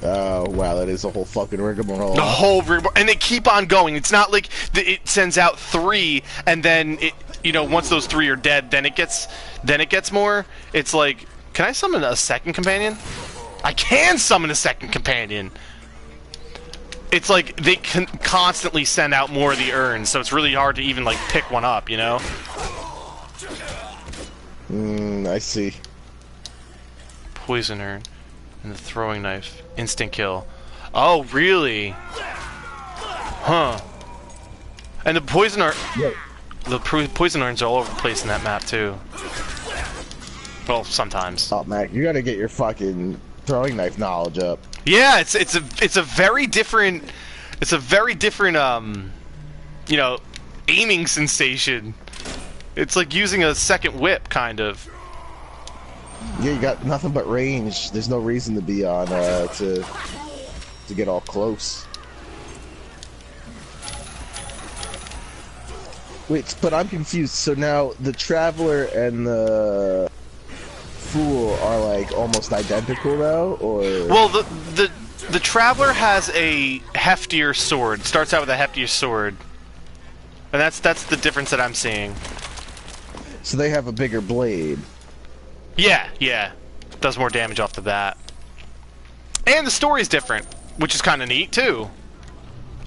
Speaker 2: Oh, wow, that is a whole fucking rigmarole.
Speaker 1: The whole rigmarole, and they keep on going. It's not like it sends out 3, and then it, you know, once those 3 are dead, then it gets more. It's like, can I summon a second companion? I can summon a second companion. It's like they can constantly send out more of the urns, so it's really hard to even like pick one up, you know?
Speaker 2: I see.
Speaker 1: Poison urn and the throwing knife. Instant kill. Oh, really? Huh. And the poison urn... The poison urns are all over the place in that map, too. Well, sometimes.
Speaker 2: Oh, Mac, you gotta get your fucking throwing knife knowledge up.
Speaker 1: Yeah, it's a very different... It's a very different, you know, aiming sensation. It's like using a second whip, kind of.
Speaker 2: Yeah, you got nothing but range. There's no reason to be on, to get all close. Wait, but I'm confused. So now the Traveler and the Fool are like almost identical now, or?
Speaker 1: Well, the Traveler has a heftier sword. It starts out with a heftier sword, and that's the difference that I'm seeing.
Speaker 2: So they have a bigger blade.
Speaker 1: Yeah. Does more damage off the bat. And the story's different, which is kind of neat, too.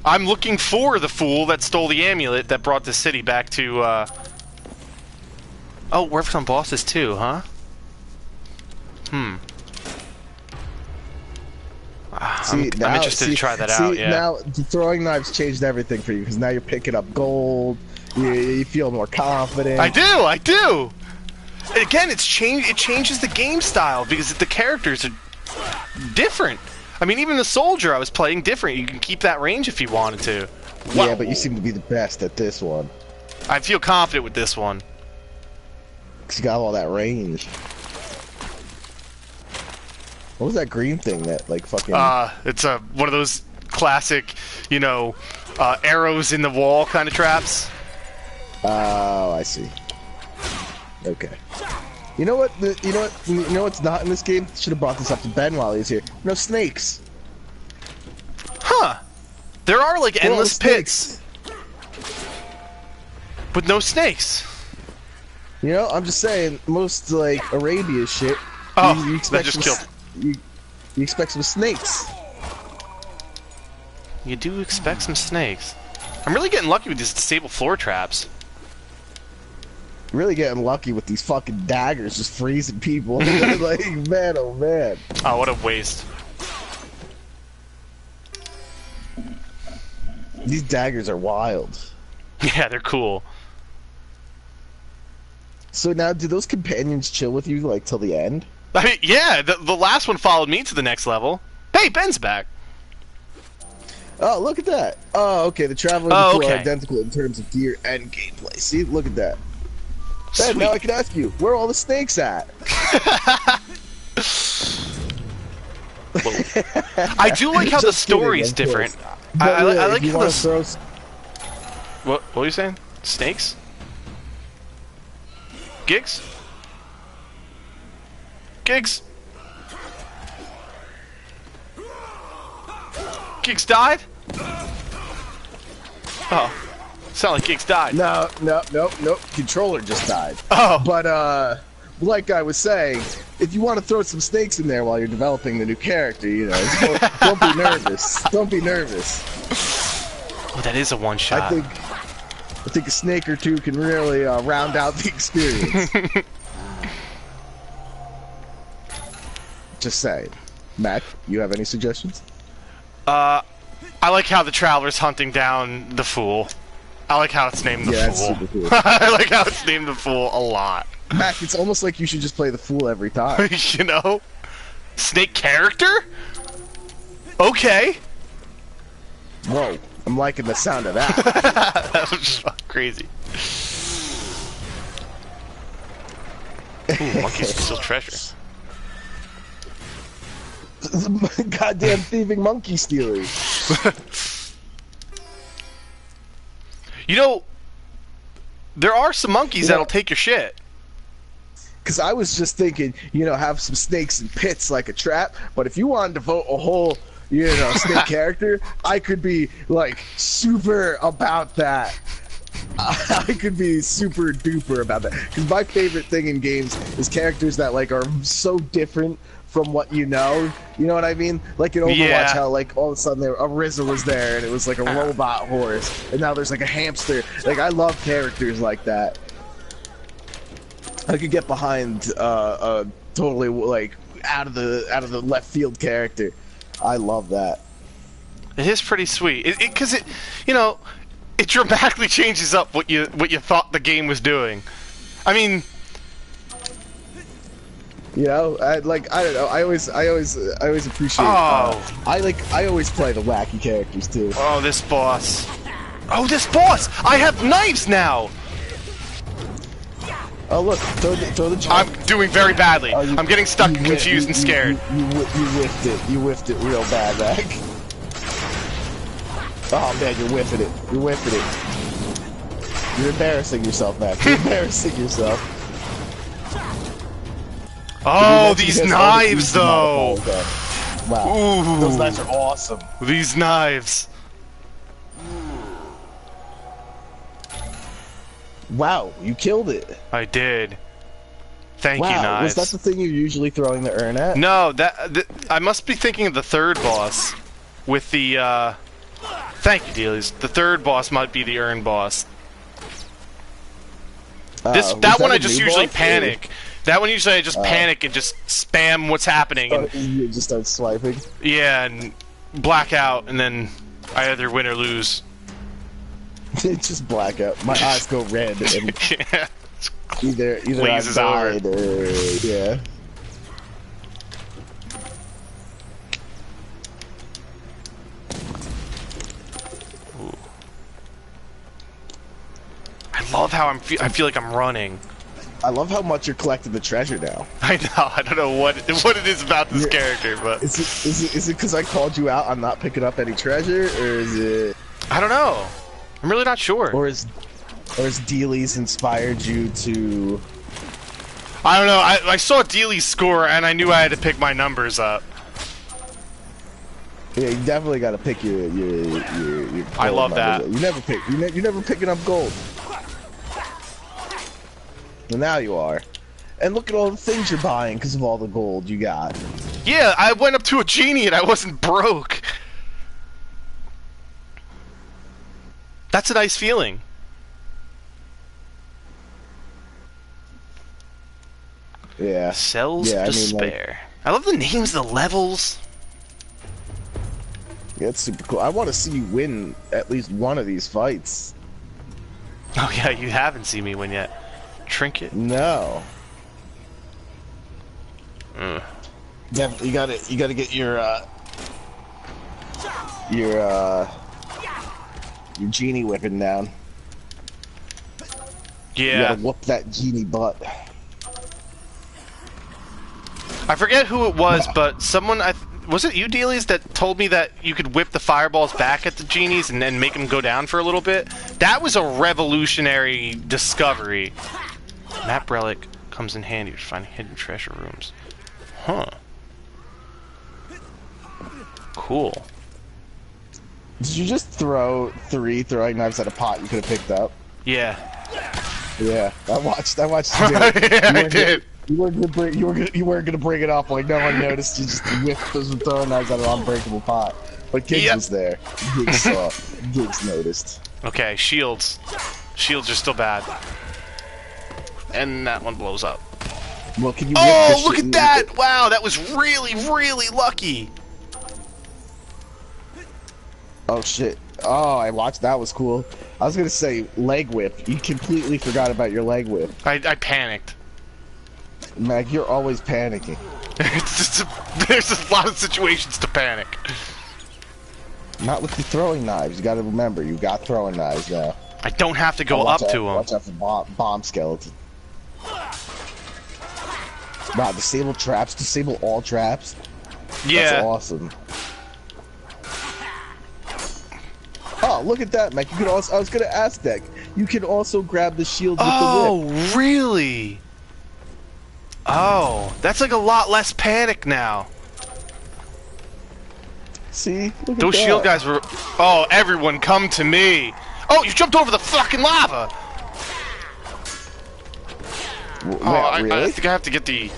Speaker 1: I'm looking for the fool that stole the amulet that brought the city back to, Oh, works on bosses, too, huh? I'm interested to try that out, yeah.
Speaker 2: Now, the throwing knives changed everything for you, because now you're picking up gold, you feel more confident.
Speaker 1: I do! Again, it changes the game style because the characters are different. I mean, even the soldier I was playing different. You can keep that range if you wanted to. Wow.
Speaker 2: Yeah, but you seem to be the best at this one.
Speaker 1: I feel confident with this one.
Speaker 2: Because you got all that range. What was that green thing that, like, fucking...
Speaker 1: It's one of those classic, you know, arrows in the wall kind of traps.
Speaker 2: Oh, I see. Okay. You know what? You know what's not in this game? Should have brought this up to Ben while he was here. No snakes.
Speaker 1: Huh? There are like endless pits, but no snakes.
Speaker 2: You know, I'm just saying. Most like Arabia shit.
Speaker 1: Oh,
Speaker 2: you expect
Speaker 1: that just killed.
Speaker 2: You expect some snakes.
Speaker 1: You do expect some snakes. I'm really getting lucky with these disabled floor traps.
Speaker 2: Really getting lucky with these fucking daggers just freezing people. Like, man, oh man.
Speaker 1: Oh, what a waste.
Speaker 2: These daggers are wild.
Speaker 1: Yeah, they're cool.
Speaker 2: So now, do those companions chill with you, like, till the end?
Speaker 1: I mean, yeah, the last one followed me to the next level. Hey, Ben's back.
Speaker 2: Oh, look at that. Oh, okay, the Traveler and the Fool are identical in terms of gear and gameplay. See, look at that. Ben, now I can ask you, where are all the snakes at?
Speaker 1: I do like how the story's different. I like how the... What were you saying? Snakes? Gigs? Gigs? Gigs died? Oh. Sound like Gigs died.
Speaker 2: No. Controller just died.
Speaker 1: Oh.
Speaker 2: But, like I was saying, if you want to throw some snakes in there while you're developing the new character, you know, don't be nervous. Don't be nervous.
Speaker 1: Oh, that is a one-shot.
Speaker 2: I think a snake or two can really round out the experience. Just saying. Mac, you have any suggestions?
Speaker 1: I like how the Traveler's hunting down the Fool. I like how it's named the Fool.
Speaker 2: That's super cool.
Speaker 1: I like how it's named the Fool a lot.
Speaker 2: Mac, it's almost like you should just play the Fool every time.
Speaker 1: You know? Snake character? Okay.
Speaker 2: Whoa, I'm liking the sound of that.
Speaker 1: That was just crazy. Ooh, monkeys steal treasure.
Speaker 2: Goddamn thieving monkey stealers.
Speaker 1: You know, there are some monkeys that'll take your shit.
Speaker 2: Because I was just thinking, have some snakes and pits like a trap, but if you wanted to vote a whole, snake character, I could be, like, super about that. I could be super duper about that. Because my favorite thing in games is characters that, like, are so different from what you know. You know what I mean? Like in Overwatch, how, like, all of a sudden a RZA was there, and it was, like, a robot horse, and now there's, like, a hamster. Like, I love characters like that. I could get behind a totally like out of the left field character. I love that.
Speaker 1: It is pretty sweet. Because it dramatically changes up what you thought the game was doing. I mean,
Speaker 2: I don't know. I always appreciate.
Speaker 1: Oh.
Speaker 2: I always play the wacky characters too.
Speaker 1: Oh, this boss. Oh, this boss! I have knives now.
Speaker 2: Oh look, throw the jump.
Speaker 1: I'm doing very badly. I'm getting stuck, confused, and scared.
Speaker 2: You whiffed it. You whiffed it real bad, Mac. Oh man, you're whiffing it. You're whiffing it. You're embarrassing yourself, Mac. You're embarrassing yourself.
Speaker 1: Oh, these knives, though.
Speaker 2: Wow,
Speaker 1: ooh.
Speaker 2: Those knives are awesome.
Speaker 1: These knives.
Speaker 2: Wow, you killed it.
Speaker 1: I did. Thank you,
Speaker 2: wow,
Speaker 1: knives.
Speaker 2: was that the thing you're usually throwing the urn at?
Speaker 1: No, I must be thinking of the third boss. With the, Thank you, Dealies. The third boss might be the urn boss. That one I just usually panic. That one usually I just panic and just spam what's happening. And,
Speaker 2: you just start swiping?
Speaker 1: Yeah, and black out, and then I either win or lose.
Speaker 2: Just black out. My eyes go red. And
Speaker 1: Yeah.
Speaker 2: either I died or yeah.
Speaker 1: Ooh. I love how I feel like I'm running.
Speaker 2: I love how much you're collecting the treasure now.
Speaker 1: I know. I don't know what it is about this character, but
Speaker 2: is it because I called you out on not picking up any treasure, or is it?
Speaker 1: I don't know. I'm really not sure.
Speaker 2: Or is Dealey's inspired you to?
Speaker 1: I don't know. I saw Dealey's score and I knew I had to pick my numbers up.
Speaker 2: Yeah, you definitely got to pick your.
Speaker 1: I love that.
Speaker 2: You never pick. You never picking up gold. Well, now you are. And look at all the things you're buying because of all the gold you got.
Speaker 1: Yeah, I went up to a genie and I wasn't broke. That's a nice feeling.
Speaker 2: Yeah.
Speaker 1: Cells of Despair. I love the names of the levels.
Speaker 2: Yeah, it's super cool. I want to see you win at least one of these fights.
Speaker 1: Oh yeah, you haven't seen me win yet. Trinket?
Speaker 2: No. Definitely, you gotta get your genie whipping down.
Speaker 1: Yeah.
Speaker 2: You gotta whoop that genie butt.
Speaker 1: I forget who it was, but someone, was it you, Dealies, that told me that you could whip the fireballs back at the genies and then make them go down for a little bit? That was a revolutionary discovery. Map relic comes in handy for finding hidden treasure rooms. Huh. Cool.
Speaker 2: Did you just throw 3 throwing knives at a pot you could have picked up?
Speaker 1: Yeah.
Speaker 2: Yeah, I watched you do it.
Speaker 1: Yeah, I did.
Speaker 2: You weren't gonna bring it up like no one noticed. You just whipped those throwing knives at an unbreakable pot. But Gigs
Speaker 1: Yep.
Speaker 2: was there. Gigs saw. Gigs noticed.
Speaker 1: Okay, shields. Shields are still bad. And that one blows up.
Speaker 2: Well, can you?
Speaker 1: Oh,
Speaker 2: whip the
Speaker 1: look
Speaker 2: shit-
Speaker 1: at that! Wow, that was really, really lucky.
Speaker 2: Oh shit! Oh, I watched. That was cool. I was gonna say leg whip. You completely forgot about your leg whip.
Speaker 1: I panicked.
Speaker 2: Mag, you're always panicking.
Speaker 1: It's just there's a lot of situations to panic.
Speaker 2: Not with the throwing knives. You gotta remember, you got throwing knives now.
Speaker 1: I don't have to go
Speaker 2: Watch
Speaker 1: up
Speaker 2: out,
Speaker 1: to him.
Speaker 2: Watch out for bomb skeleton. Wow, disable traps. Disable all traps.
Speaker 1: Yeah.
Speaker 2: That's awesome. Oh, look at that, Mike. You can also. I was gonna ask that. You can also grab the shields with the whip.
Speaker 1: Oh, really? Oh, that's like a lot less panic now.
Speaker 2: See? Look
Speaker 1: Those
Speaker 2: at that.
Speaker 1: shield guys were... Oh, everyone come to me. Oh, you jumped over the fucking lava.
Speaker 2: Wait,
Speaker 1: Oh, I
Speaker 2: really?
Speaker 1: think I have to get the... Do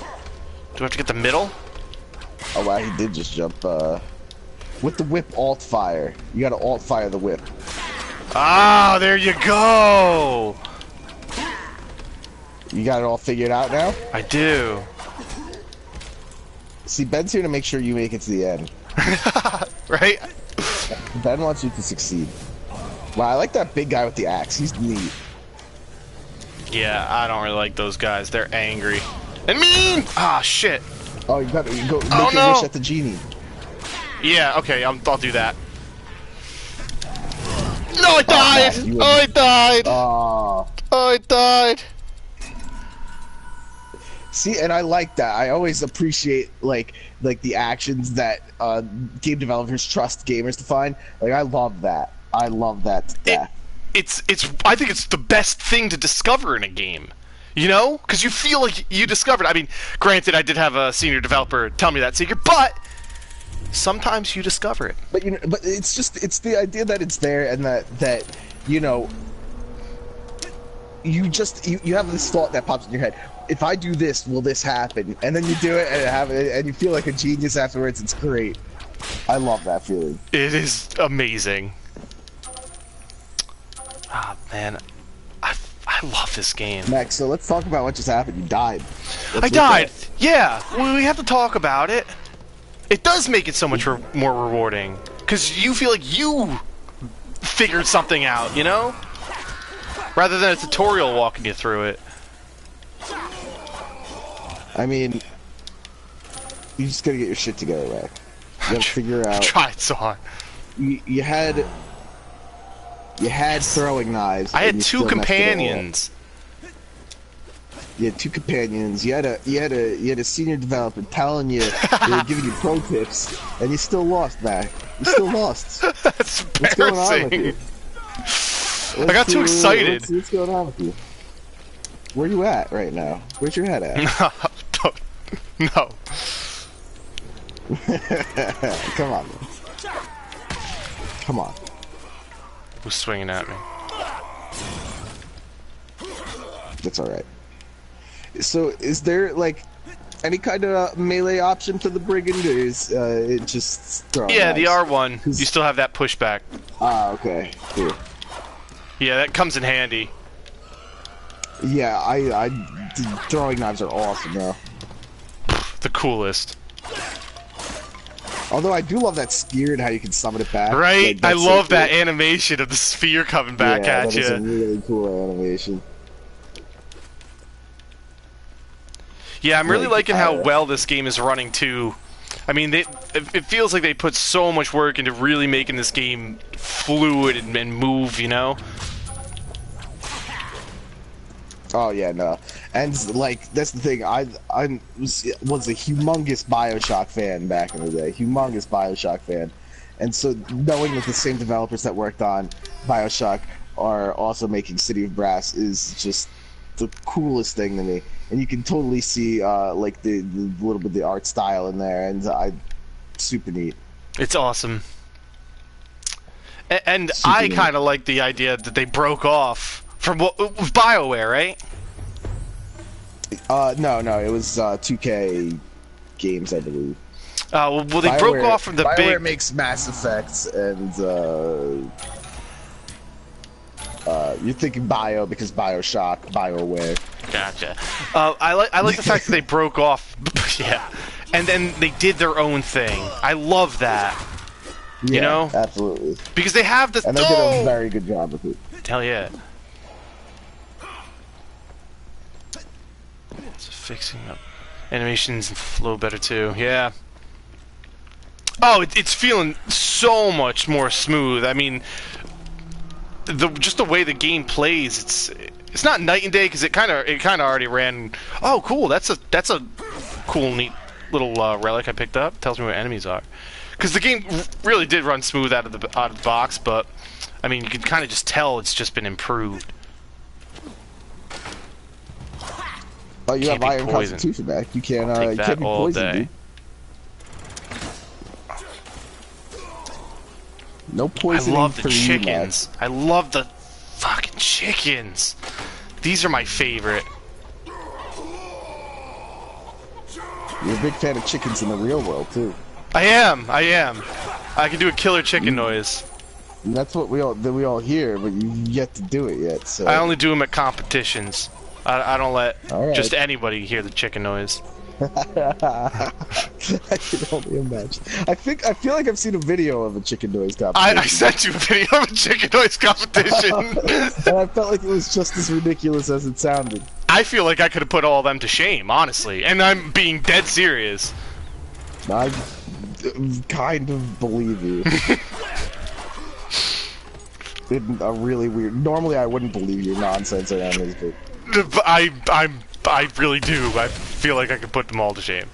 Speaker 1: I have to get the middle?
Speaker 2: Oh wow, he did just jump. With the whip, alt fire. You gotta alt fire the whip.
Speaker 1: Ah, there you go.
Speaker 2: You got it all figured out now?
Speaker 1: I do.
Speaker 2: See, Ben's here to make sure you make it to the end.
Speaker 1: Right?
Speaker 2: Ben wants you to succeed. Wow, I like that big guy with the axe. He's neat.
Speaker 1: Yeah, I don't really like those guys. They're angry. And mean! Ah, shit.
Speaker 2: Oh, you gotta go make
Speaker 1: Oh,
Speaker 2: a
Speaker 1: no.
Speaker 2: wish at the genie.
Speaker 1: Yeah, okay, I'll do that. No, I died!
Speaker 2: no, you
Speaker 1: Oh, I died!
Speaker 2: Oh.
Speaker 1: Oh, I died!
Speaker 2: See, and I like that. I always appreciate like the actions that game developers trust gamers to find. Like, I love that. I love that to death.
Speaker 1: It's I think it's the best thing to discover in a game. You know? Because you feel like you discovered. I mean, granted, I did have a senior developer tell me that secret, but sometimes you discover it.
Speaker 2: But you know, but it's the idea that it's there and that you know, you have this thought that pops in your head. If I do this, will this happen? And then you do it and you feel like a genius afterwards. It's great. I love that feeling.
Speaker 1: It is amazing. Ah, man. I love this game.
Speaker 2: Max, so let's talk about what just happened. You died.
Speaker 1: I died. Yeah, well, we have to talk about it. It does make it so much more rewarding. Because you feel like you figured something out, you know? Rather than a tutorial walking you through it.
Speaker 2: I mean, you just gotta get your shit together, Mac. You gotta figure
Speaker 1: I
Speaker 2: out.
Speaker 1: tried so hard.
Speaker 2: You had throwing knives.
Speaker 1: I
Speaker 2: and
Speaker 1: had
Speaker 2: you
Speaker 1: two
Speaker 2: still messed it all up.
Speaker 1: companions.
Speaker 2: You had two companions. You had a senior developer telling you, they were giving you pro tips, and you still lost, Mac. You still lost.
Speaker 1: That's
Speaker 2: What's going on with
Speaker 1: embarrassing.
Speaker 2: you?
Speaker 1: I got too excited.
Speaker 2: What's going on with you? Where you at right now? Where's your head at?
Speaker 1: No.
Speaker 2: Come on, man. Come on.
Speaker 1: Who's swinging at me?
Speaker 2: That's all right. So, is there like any kind of melee option for the brigand, or is it just throwing
Speaker 1: Yeah, the
Speaker 2: knives?
Speaker 1: R1. You still have that pushback.
Speaker 2: Ah, okay. Cool.
Speaker 1: Yeah, that comes in handy.
Speaker 2: Yeah, throwing knives are awesome, though.
Speaker 1: The coolest.
Speaker 2: Although I do love that spear and how you can summon it back.
Speaker 1: Right?
Speaker 2: Like,
Speaker 1: I
Speaker 2: that's so
Speaker 1: love that
Speaker 2: cool.
Speaker 1: animation of the sphere coming back
Speaker 2: Yeah,
Speaker 1: at
Speaker 2: that is a
Speaker 1: you.
Speaker 2: really cool animation.
Speaker 1: Yeah, I'm really
Speaker 2: Like,
Speaker 1: liking how well this game is running too. I mean, it feels like they put so much work into really making this game fluid and move, you know?
Speaker 2: Oh yeah, no, and like that's the thing. I was a humongous BioShock fan back in the day, humongous BioShock fan, and so knowing that the same developers that worked on BioShock are also making City of Brass is just the coolest thing to me. And you can totally see like the little bit of the art style in there, and super neat.
Speaker 1: It's awesome. And
Speaker 2: Super
Speaker 1: I
Speaker 2: neat.
Speaker 1: kind of like the idea that they broke off from what BioWare, right?
Speaker 2: No, it was 2K games, I believe.
Speaker 1: Well, they broke off from the
Speaker 2: BioWare
Speaker 1: big.
Speaker 2: makes Mass Effect, and you're thinking Bio because Bioshock, BioWare.
Speaker 1: Gotcha. I like the fact that they broke off. Yeah, and then they did their own thing. I love that.
Speaker 2: Yeah,
Speaker 1: you know,
Speaker 2: absolutely.
Speaker 1: Because they have the.
Speaker 2: And they did a very good job with it.
Speaker 1: Hell yeah. It's fixing up. Animations flow better too. Yeah. Oh, it's feeling so much more smooth. I mean, just the way the game plays, it's not night and day because it kind of already ran. Oh, cool. That's a cool, neat little relic I picked up. Tells me where enemies are. Because the game really did run smooth out of the box, but I mean, you can kind of just tell it's just been improved.
Speaker 2: Oh, you have Iron Constitution back. You can't. You can't be poisoned, dude. No poisoning.
Speaker 1: I love the
Speaker 2: for
Speaker 1: chickens. I love the fucking chickens. These are my favorite.
Speaker 2: You're a big fan of chickens in the real world too.
Speaker 1: I am. I can do a killer chicken noise.
Speaker 2: And that's what we all hear, but you've yet to do it yet. So
Speaker 1: I only do them at competitions. I don't let
Speaker 2: right.
Speaker 1: just anybody hear the chicken noise.
Speaker 2: I can only imagine. I feel like I've seen a video of a chicken noise competition.
Speaker 1: I sent you a video of a chicken noise competition.
Speaker 2: And I felt like it was just as ridiculous as it sounded.
Speaker 1: I feel like I could have put all of them to shame, honestly. And I'm being dead serious.
Speaker 2: I kind of believe you. In a really weird... Normally I wouldn't believe your nonsense around this, but...
Speaker 1: I really do. I feel like I could put them all to shame.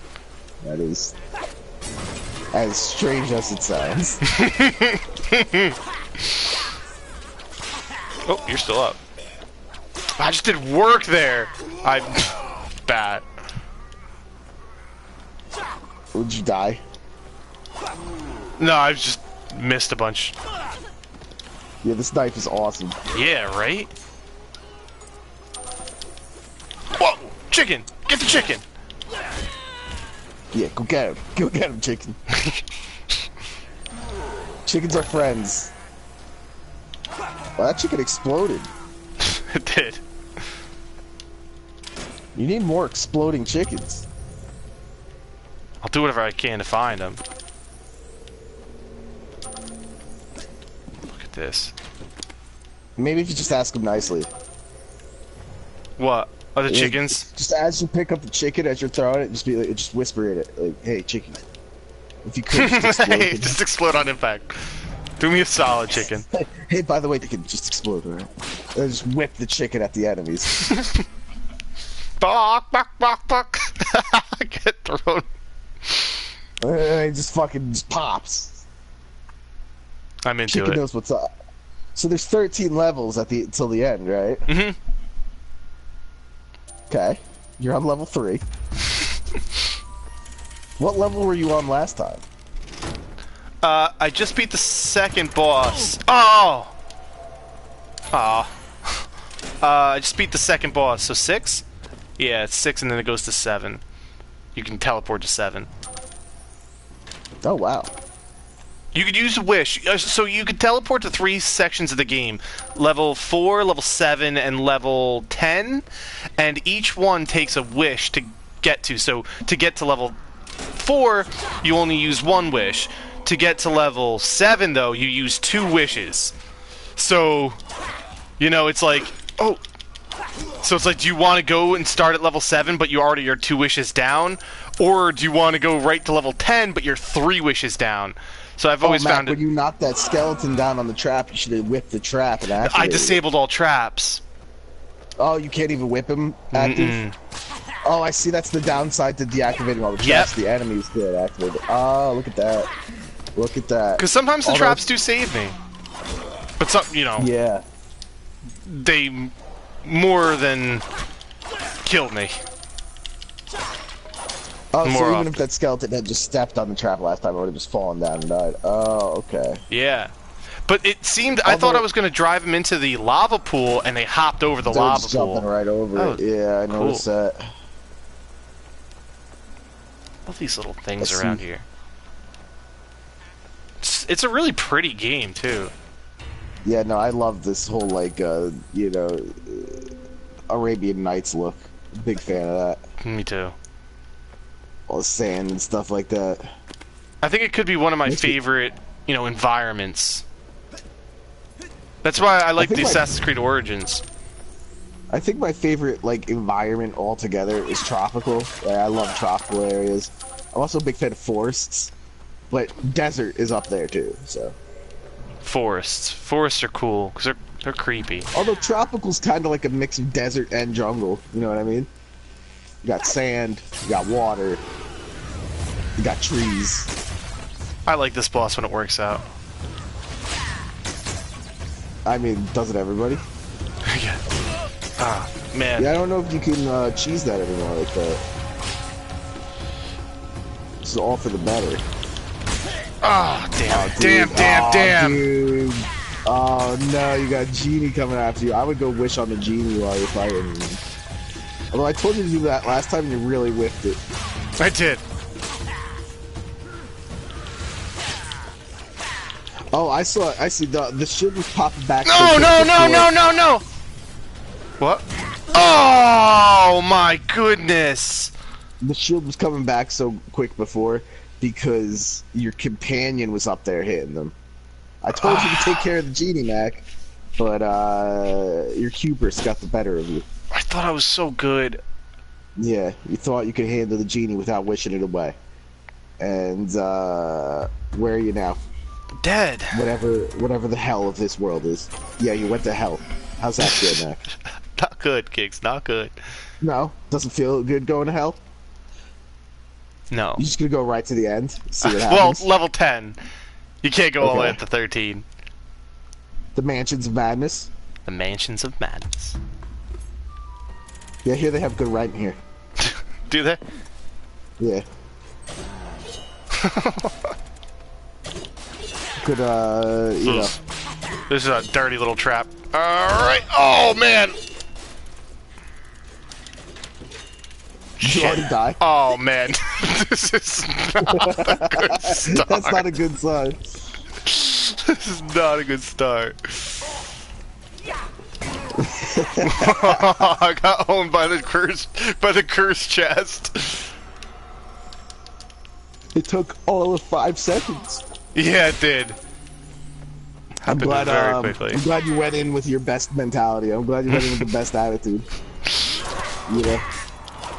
Speaker 2: That is as strange as it sounds.
Speaker 1: Oh, you're still up. I just did work there. I'm bad.
Speaker 2: Would you die?
Speaker 1: No, I've just missed a bunch.
Speaker 2: Yeah, this knife is awesome.
Speaker 1: Yeah, right? Whoa! Chicken! Get the chicken!
Speaker 2: Yeah, go get him. Go get him, chicken. Chickens are friends. Well, that chicken exploded.
Speaker 1: It did.
Speaker 2: You need more exploding chickens.
Speaker 1: I'll do whatever I can to find them. Look at this.
Speaker 2: Maybe if you just ask them nicely.
Speaker 1: What? Are the chickens?
Speaker 2: Just as you pick up the chicken as you're throwing it, just be like, just whisper it, like, "Hey, chicken." If you could, just explode.
Speaker 1: Hey, just explode on impact. Do me a solid, chicken.
Speaker 2: Hey, by the way, they can just explode, alright? And just whip the chicken at the enemies.
Speaker 1: Bok, bok, bok, bok. Get thrown.
Speaker 2: And it just fucking just pops.
Speaker 1: I'm into
Speaker 2: Chicken
Speaker 1: it.
Speaker 2: knows what's up. So there's 13 levels till the end, right?
Speaker 1: Mm-hmm.
Speaker 2: Okay. You're on level 3. What level were you on last time?
Speaker 1: I just beat the second boss. Oh! Aw. I just beat the second boss, so 6? Yeah, it's 6 and then it goes to 7. You can teleport to 7.
Speaker 2: Oh, wow.
Speaker 1: You could use a wish, so you could teleport to 3 sections of the game. Level 4, level 7, and level 10. And each one takes a wish to get to. So, to get to level 4, you only use 1 wish. To get to level 7, though, you use 2 wishes. So, you know, it's like, oh. So it's like, do you want to go and start at level 7, but you already are 2 wishes down? Or do you want to go right to level 10, but you're 3 wishes down? So I've always found it...
Speaker 2: when you knock that skeleton down on the trap, you should have whipped the trap and activated
Speaker 1: I disabled all traps.
Speaker 2: Oh, you can't even whip him active? Oh, I see. That's the downside to deactivating all the traps. The enemies get activated. Oh, look at that. Look at that.
Speaker 1: Because sometimes the traps do save me. But some, you know...
Speaker 2: Yeah.
Speaker 1: They more than killed me.
Speaker 2: Oh, so even if that skeleton had just stepped on the trap last time, I would have just fallen down and died. Oh, okay.
Speaker 1: Yeah. But it seemed... I thought I was going to drive him into the lava pool, and they hopped over the lava pool.
Speaker 2: Jumping right over it. Yeah, I noticed that.
Speaker 1: Love these little things around here. it's a really pretty game too.
Speaker 2: Yeah, no, I love this whole like you know, Arabian Nights look. Big fan of that.
Speaker 1: Me too.
Speaker 2: All the sand and stuff like that.
Speaker 1: I think it could be one of my favorite, you know, environments. That's why I like the Assassin's Creed Origins.
Speaker 2: I think my favorite like environment altogether is tropical. I love tropical areas. I'm also a big fan of forests, but desert is up there too. So
Speaker 1: forests are cool because they're creepy.
Speaker 2: Although tropical's kind of like a mix of desert and jungle. You know what I mean? You got sand, you got water, you got trees.
Speaker 1: I like this boss when it works out.
Speaker 2: I mean, doesn't everybody?
Speaker 1: Yeah. Ah, man.
Speaker 2: Yeah, I don't know if you can cheese that anymore like that. This is all for the better.
Speaker 1: Oh, damn.
Speaker 2: Oh, dude.
Speaker 1: Damn.
Speaker 2: Dude. Oh, no, you got Genie coming after you. I would go wish on the Genie while you're fighting. Although I told you to do that last time and you really whiffed it.
Speaker 1: I did.
Speaker 2: Oh, I see the shield was popping back.
Speaker 1: No! What? Oh my goodness!
Speaker 2: The shield was coming back so quick before because your companion was up there hitting them. I told you to take care of the Genie, Mac, but your hubris got the better of you.
Speaker 1: I thought I was so good.
Speaker 2: Yeah, you thought you could handle the Genie without wishing it away. And where are you now?
Speaker 1: Dead.
Speaker 2: Whatever the hell of this world is. Yeah, you went to hell. How's that feel, Mac?
Speaker 1: Not good, Gigs. Not good.
Speaker 2: No, doesn't feel good going to hell.
Speaker 1: No.
Speaker 2: You're just gonna go right to the end. See what happens.
Speaker 1: Well, level 10. You can't go all the way up to 13.
Speaker 2: The Mansions of Madness.
Speaker 1: The Mansions of Madness.
Speaker 2: Yeah, here they have good writing here.
Speaker 1: Do they?
Speaker 2: Yeah. Good, you know.
Speaker 1: This is a dirty little trap. Alright. Oh, man.
Speaker 2: Did you already die?
Speaker 1: Oh, man. This is not a good start.
Speaker 2: That's not a good sign.
Speaker 1: This is not a good start. I got owned by the cursed chest.
Speaker 2: It took all of 5 seconds.
Speaker 1: Yeah, it did.
Speaker 2: I'm glad,
Speaker 1: very quickly.
Speaker 2: I'm glad you went in with your best mentality. I'm glad you went in with the best attitude. You know?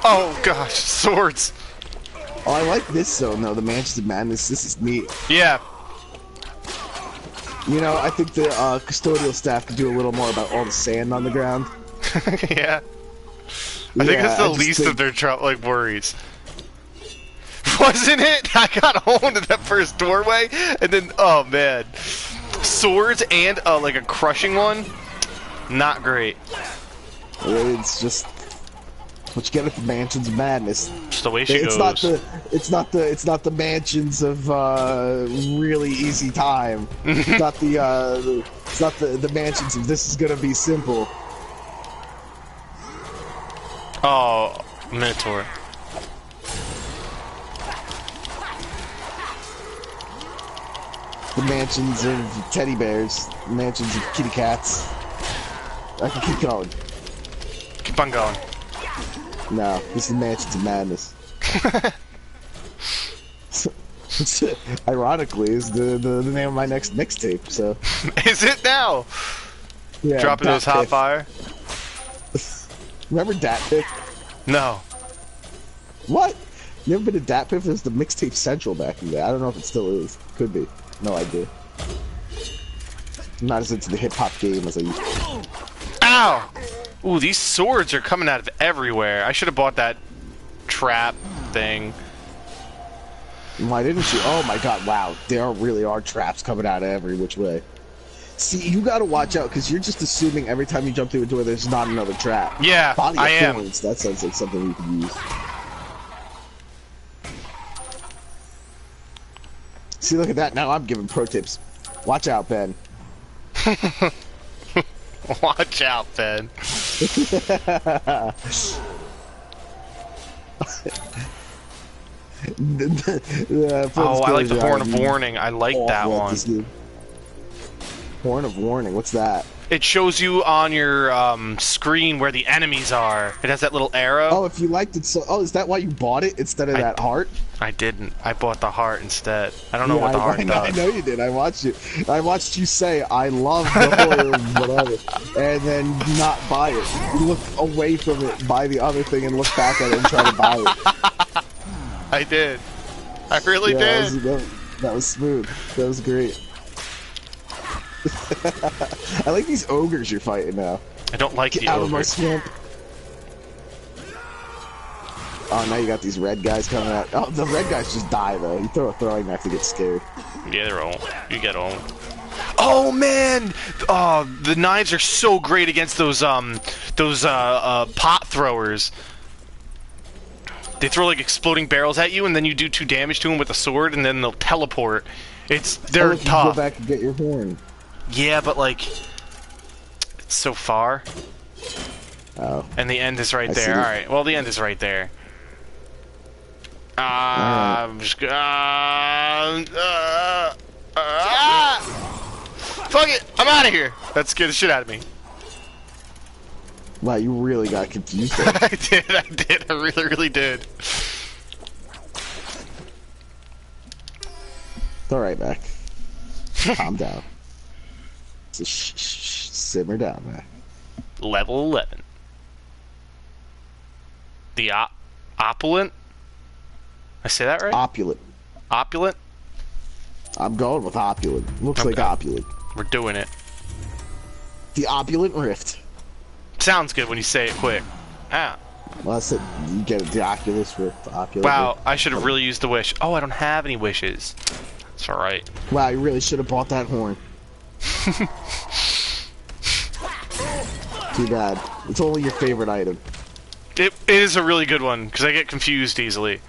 Speaker 1: Oh gosh, swords.
Speaker 2: Oh, I like this zone though, the Mansions of Madness. This is neat.
Speaker 1: Yeah.
Speaker 2: You know, I think the custodial staff could do a little more about all the sand on the ground.
Speaker 1: Yeah. I think that's the least of their worries. Wasn't it? I got owned at that first doorway, and then, oh man. Swords and like a crushing one? Not great.
Speaker 2: It's just what you get at the Mansions of Madness.
Speaker 1: Just the way she goes.
Speaker 2: It's not the Mansions of really easy time. It's not the Mansions of this is gonna be simple.
Speaker 1: Oh, Minotaur.
Speaker 2: The Mansions of teddy bears, Mansions of kitty cats. I can keep going.
Speaker 1: Keep on going.
Speaker 2: No, this is Mansions of Madness. Ironically, is the name of my next mixtape. So.
Speaker 1: Is it now?
Speaker 2: Yeah.
Speaker 1: Dropping those hot fire.
Speaker 2: Remember Dat Piff?
Speaker 1: No.
Speaker 2: What? You ever been to Dat Piff? It was the Mixtape Central back in the day. I don't know if it still is. Could be. No idea. I'm not as into the hip hop game as I used to.
Speaker 1: Ow! Ooh, these swords are coming out of everywhere. I should have bought that trap thing.
Speaker 2: Why didn't you? Oh my god, wow. There really are traps coming out of every which way. See, you gotta watch out, because you're just assuming every time you jump through a door there's not another trap.
Speaker 1: Yeah,
Speaker 2: Body
Speaker 1: I am.
Speaker 2: Thorns, that sounds like something we could use. See, look at that. Now I'm giving pro tips. Watch out, Ben.
Speaker 1: Watch out, Ben. Oh, I like the Horn of Warning. I like that one.
Speaker 2: Horn of Warning. What's that?
Speaker 1: It shows you on your screen where the enemies are. It has that little arrow.
Speaker 2: Oh, if you liked it so... Oh, is that why you bought it instead of that heart?
Speaker 1: I didn't. I bought the heart instead. I don't know what the heart does.
Speaker 2: I know you did. I watched it. I watched you say, I love the horror, whatever, and then not buy it. You look away from it, buy the other thing, and look back at it and try to buy it.
Speaker 1: I did. I really did.
Speaker 2: That was smooth. That was great. I like these ogres you're fighting now.
Speaker 1: I don't like the
Speaker 2: out
Speaker 1: ogres.
Speaker 2: Of my swamp. Oh, now you got these red guys coming out. Oh, the red guys just die though. You throw a throwing knife to get scared.
Speaker 1: Yeah, they're owned. You get owned. Oh man! Oh, the knives are so great against those pot throwers. They throw like exploding barrels at you, and then you do 2 damage to them with a sword, and then they'll teleport. They're tough.
Speaker 2: Go back and get your horn.
Speaker 1: Yeah, but like, it's so far.
Speaker 2: Oh.
Speaker 1: And the end is right there. All right. Well, the end is right there. I'm just fuck it! I'm out of here. That scared the shit out of me.
Speaker 2: Wow, you really got confused there.
Speaker 1: I did. I really did.
Speaker 2: It's alright, Mac. Calm down. Simmer down, Mac.
Speaker 1: Level 11. The opulent? I say that right?
Speaker 2: Opulent.
Speaker 1: Opulent?
Speaker 2: I'm going with opulent. Looks like opulent.
Speaker 1: We're doing it.
Speaker 2: The opulent rift.
Speaker 1: Sounds good when you say it quick. Ah.
Speaker 2: Well, I said you get it, the Oculus rift. Opulent
Speaker 1: wow,
Speaker 2: rift.
Speaker 1: I should have really used the wish. Oh, I don't have any wishes. It's alright.
Speaker 2: Wow, you really should have bought that horn. Too bad. It's only your favorite item.
Speaker 1: It is a really good one, because I get confused easily.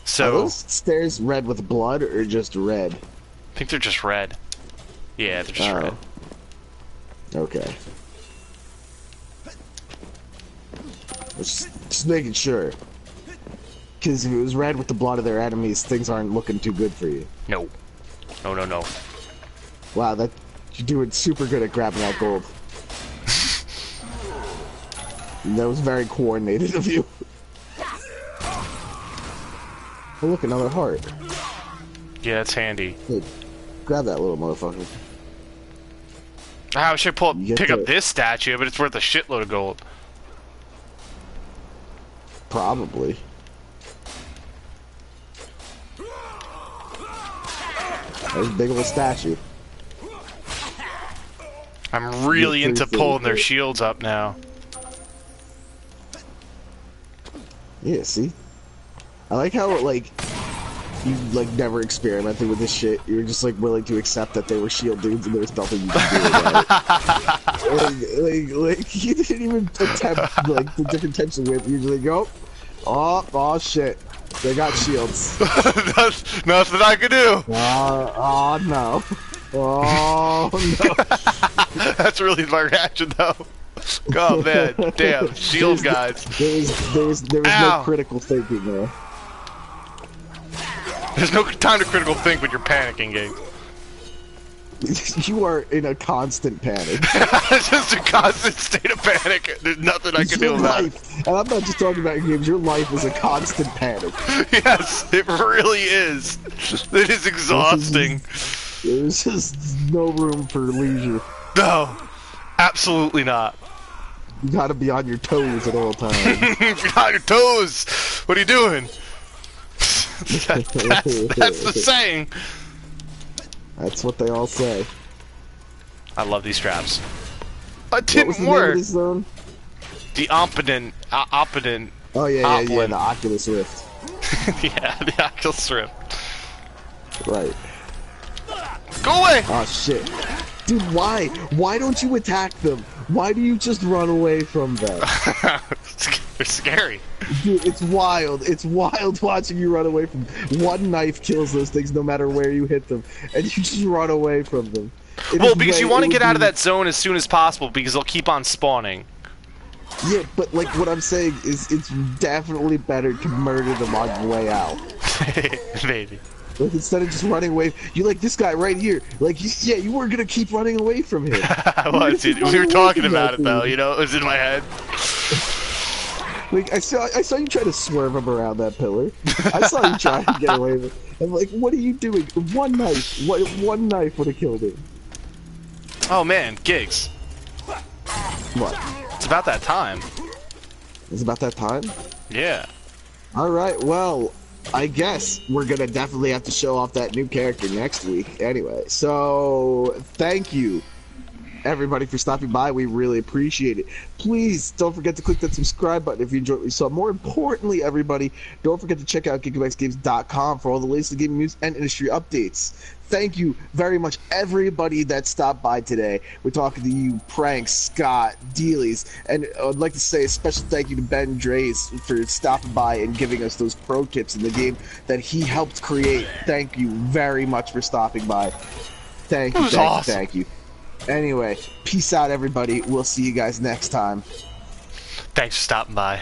Speaker 1: So,
Speaker 2: are those stairs red with blood, or just red?
Speaker 1: I think they're just red. Yeah, they're just red.
Speaker 2: Okay. Just making sure. Because if it was red with the blood of their enemies, things aren't looking too good for you.
Speaker 1: No. No.
Speaker 2: Wow, you're doing super good at grabbing that gold. That was very coordinated of you. Oh look, another heart.
Speaker 1: Yeah, it's handy.
Speaker 2: Hey, grab that little motherfucker.
Speaker 1: I should pick up this statue, but it's worth a shitload of gold.
Speaker 2: Probably. There's a big old statue.
Speaker 1: I'm really into pulling their shields up now.
Speaker 2: Yeah, see? I like how, like, you, like, never experimented with this shit. You were just, like, willing to accept that they were shield dudes and there was nothing you could do about it. like, you didn't even attempt, like, the different types of whip. You just like, oh, shit. They got shields.
Speaker 1: Nothing I can do.
Speaker 2: Oh, no. Oh, no.
Speaker 1: That's really my reaction, though. Oh, man. Damn. Shield guys.
Speaker 2: There was no critical thinking there.
Speaker 1: There's no time to critical think when you're panicking, Gabe.
Speaker 2: You are in a constant panic.
Speaker 1: It's just a constant state of panic. There's nothing I can do about it.
Speaker 2: And I'm not just talking about games. Your life is a constant panic.
Speaker 1: Yes, it really is. It is exhausting.
Speaker 2: There's just no room for leisure.
Speaker 1: No, absolutely not.
Speaker 2: You gotta be on your toes at all times.
Speaker 1: If you're on your toes, what are you doing? That's the saying.
Speaker 2: That's what they all say.
Speaker 1: I love these straps. It didn't work. The Opidin.
Speaker 2: Oh yeah, the Oculus Rift.
Speaker 1: Yeah, the Oculus Rift.
Speaker 2: Right.
Speaker 1: Go away!
Speaker 2: Oh shit. Dude, why? Why don't you attack them? Why do you just run away from them?
Speaker 1: They're scary.
Speaker 2: Dude, it's wild. It's wild watching you run away from them. One knife kills those things no matter where you hit them. And you just run away from them.
Speaker 1: Well, because you want to get out of that zone as soon as possible because they'll keep on spawning.
Speaker 2: Yeah, but like what I'm saying is, it's definitely better to murder them on your way out.
Speaker 1: Maybe.
Speaker 2: Like instead of just running away, you like this guy right here. Like, yeah, you were gonna keep running away from him.
Speaker 1: I was, dude. We were talking about it though. You know, it was in my head.
Speaker 2: Like I saw you try to swerve him around that pillar. I saw you try to get away with it. I'm like, what are you doing? One knife. One knife would have killed him.
Speaker 1: Oh man, Gigs.
Speaker 2: What?
Speaker 1: It's about that time.
Speaker 2: It's about that time?
Speaker 1: Yeah.
Speaker 2: Alright, well, I guess we're gonna definitely have to show off that new character next week. Anyway, so thank you everybody for stopping by. We really appreciate it. Please don't forget to click that subscribe button if you enjoyed what you saw. More importantly, everybody, don't forget to check out GigamaxGames.com for all the latest gaming news and industry updates. Thank you very much, everybody that stopped by today. We're talking to you, Prank, Scott, Dealies, and I'd like to say a special thank you to Ben Drays for stopping by and giving us those pro tips in the game that he helped create. Thank you very much for stopping by. Thank you, thank you. Anyway, peace out, everybody. We'll see you guys next time.
Speaker 1: Thanks for stopping by.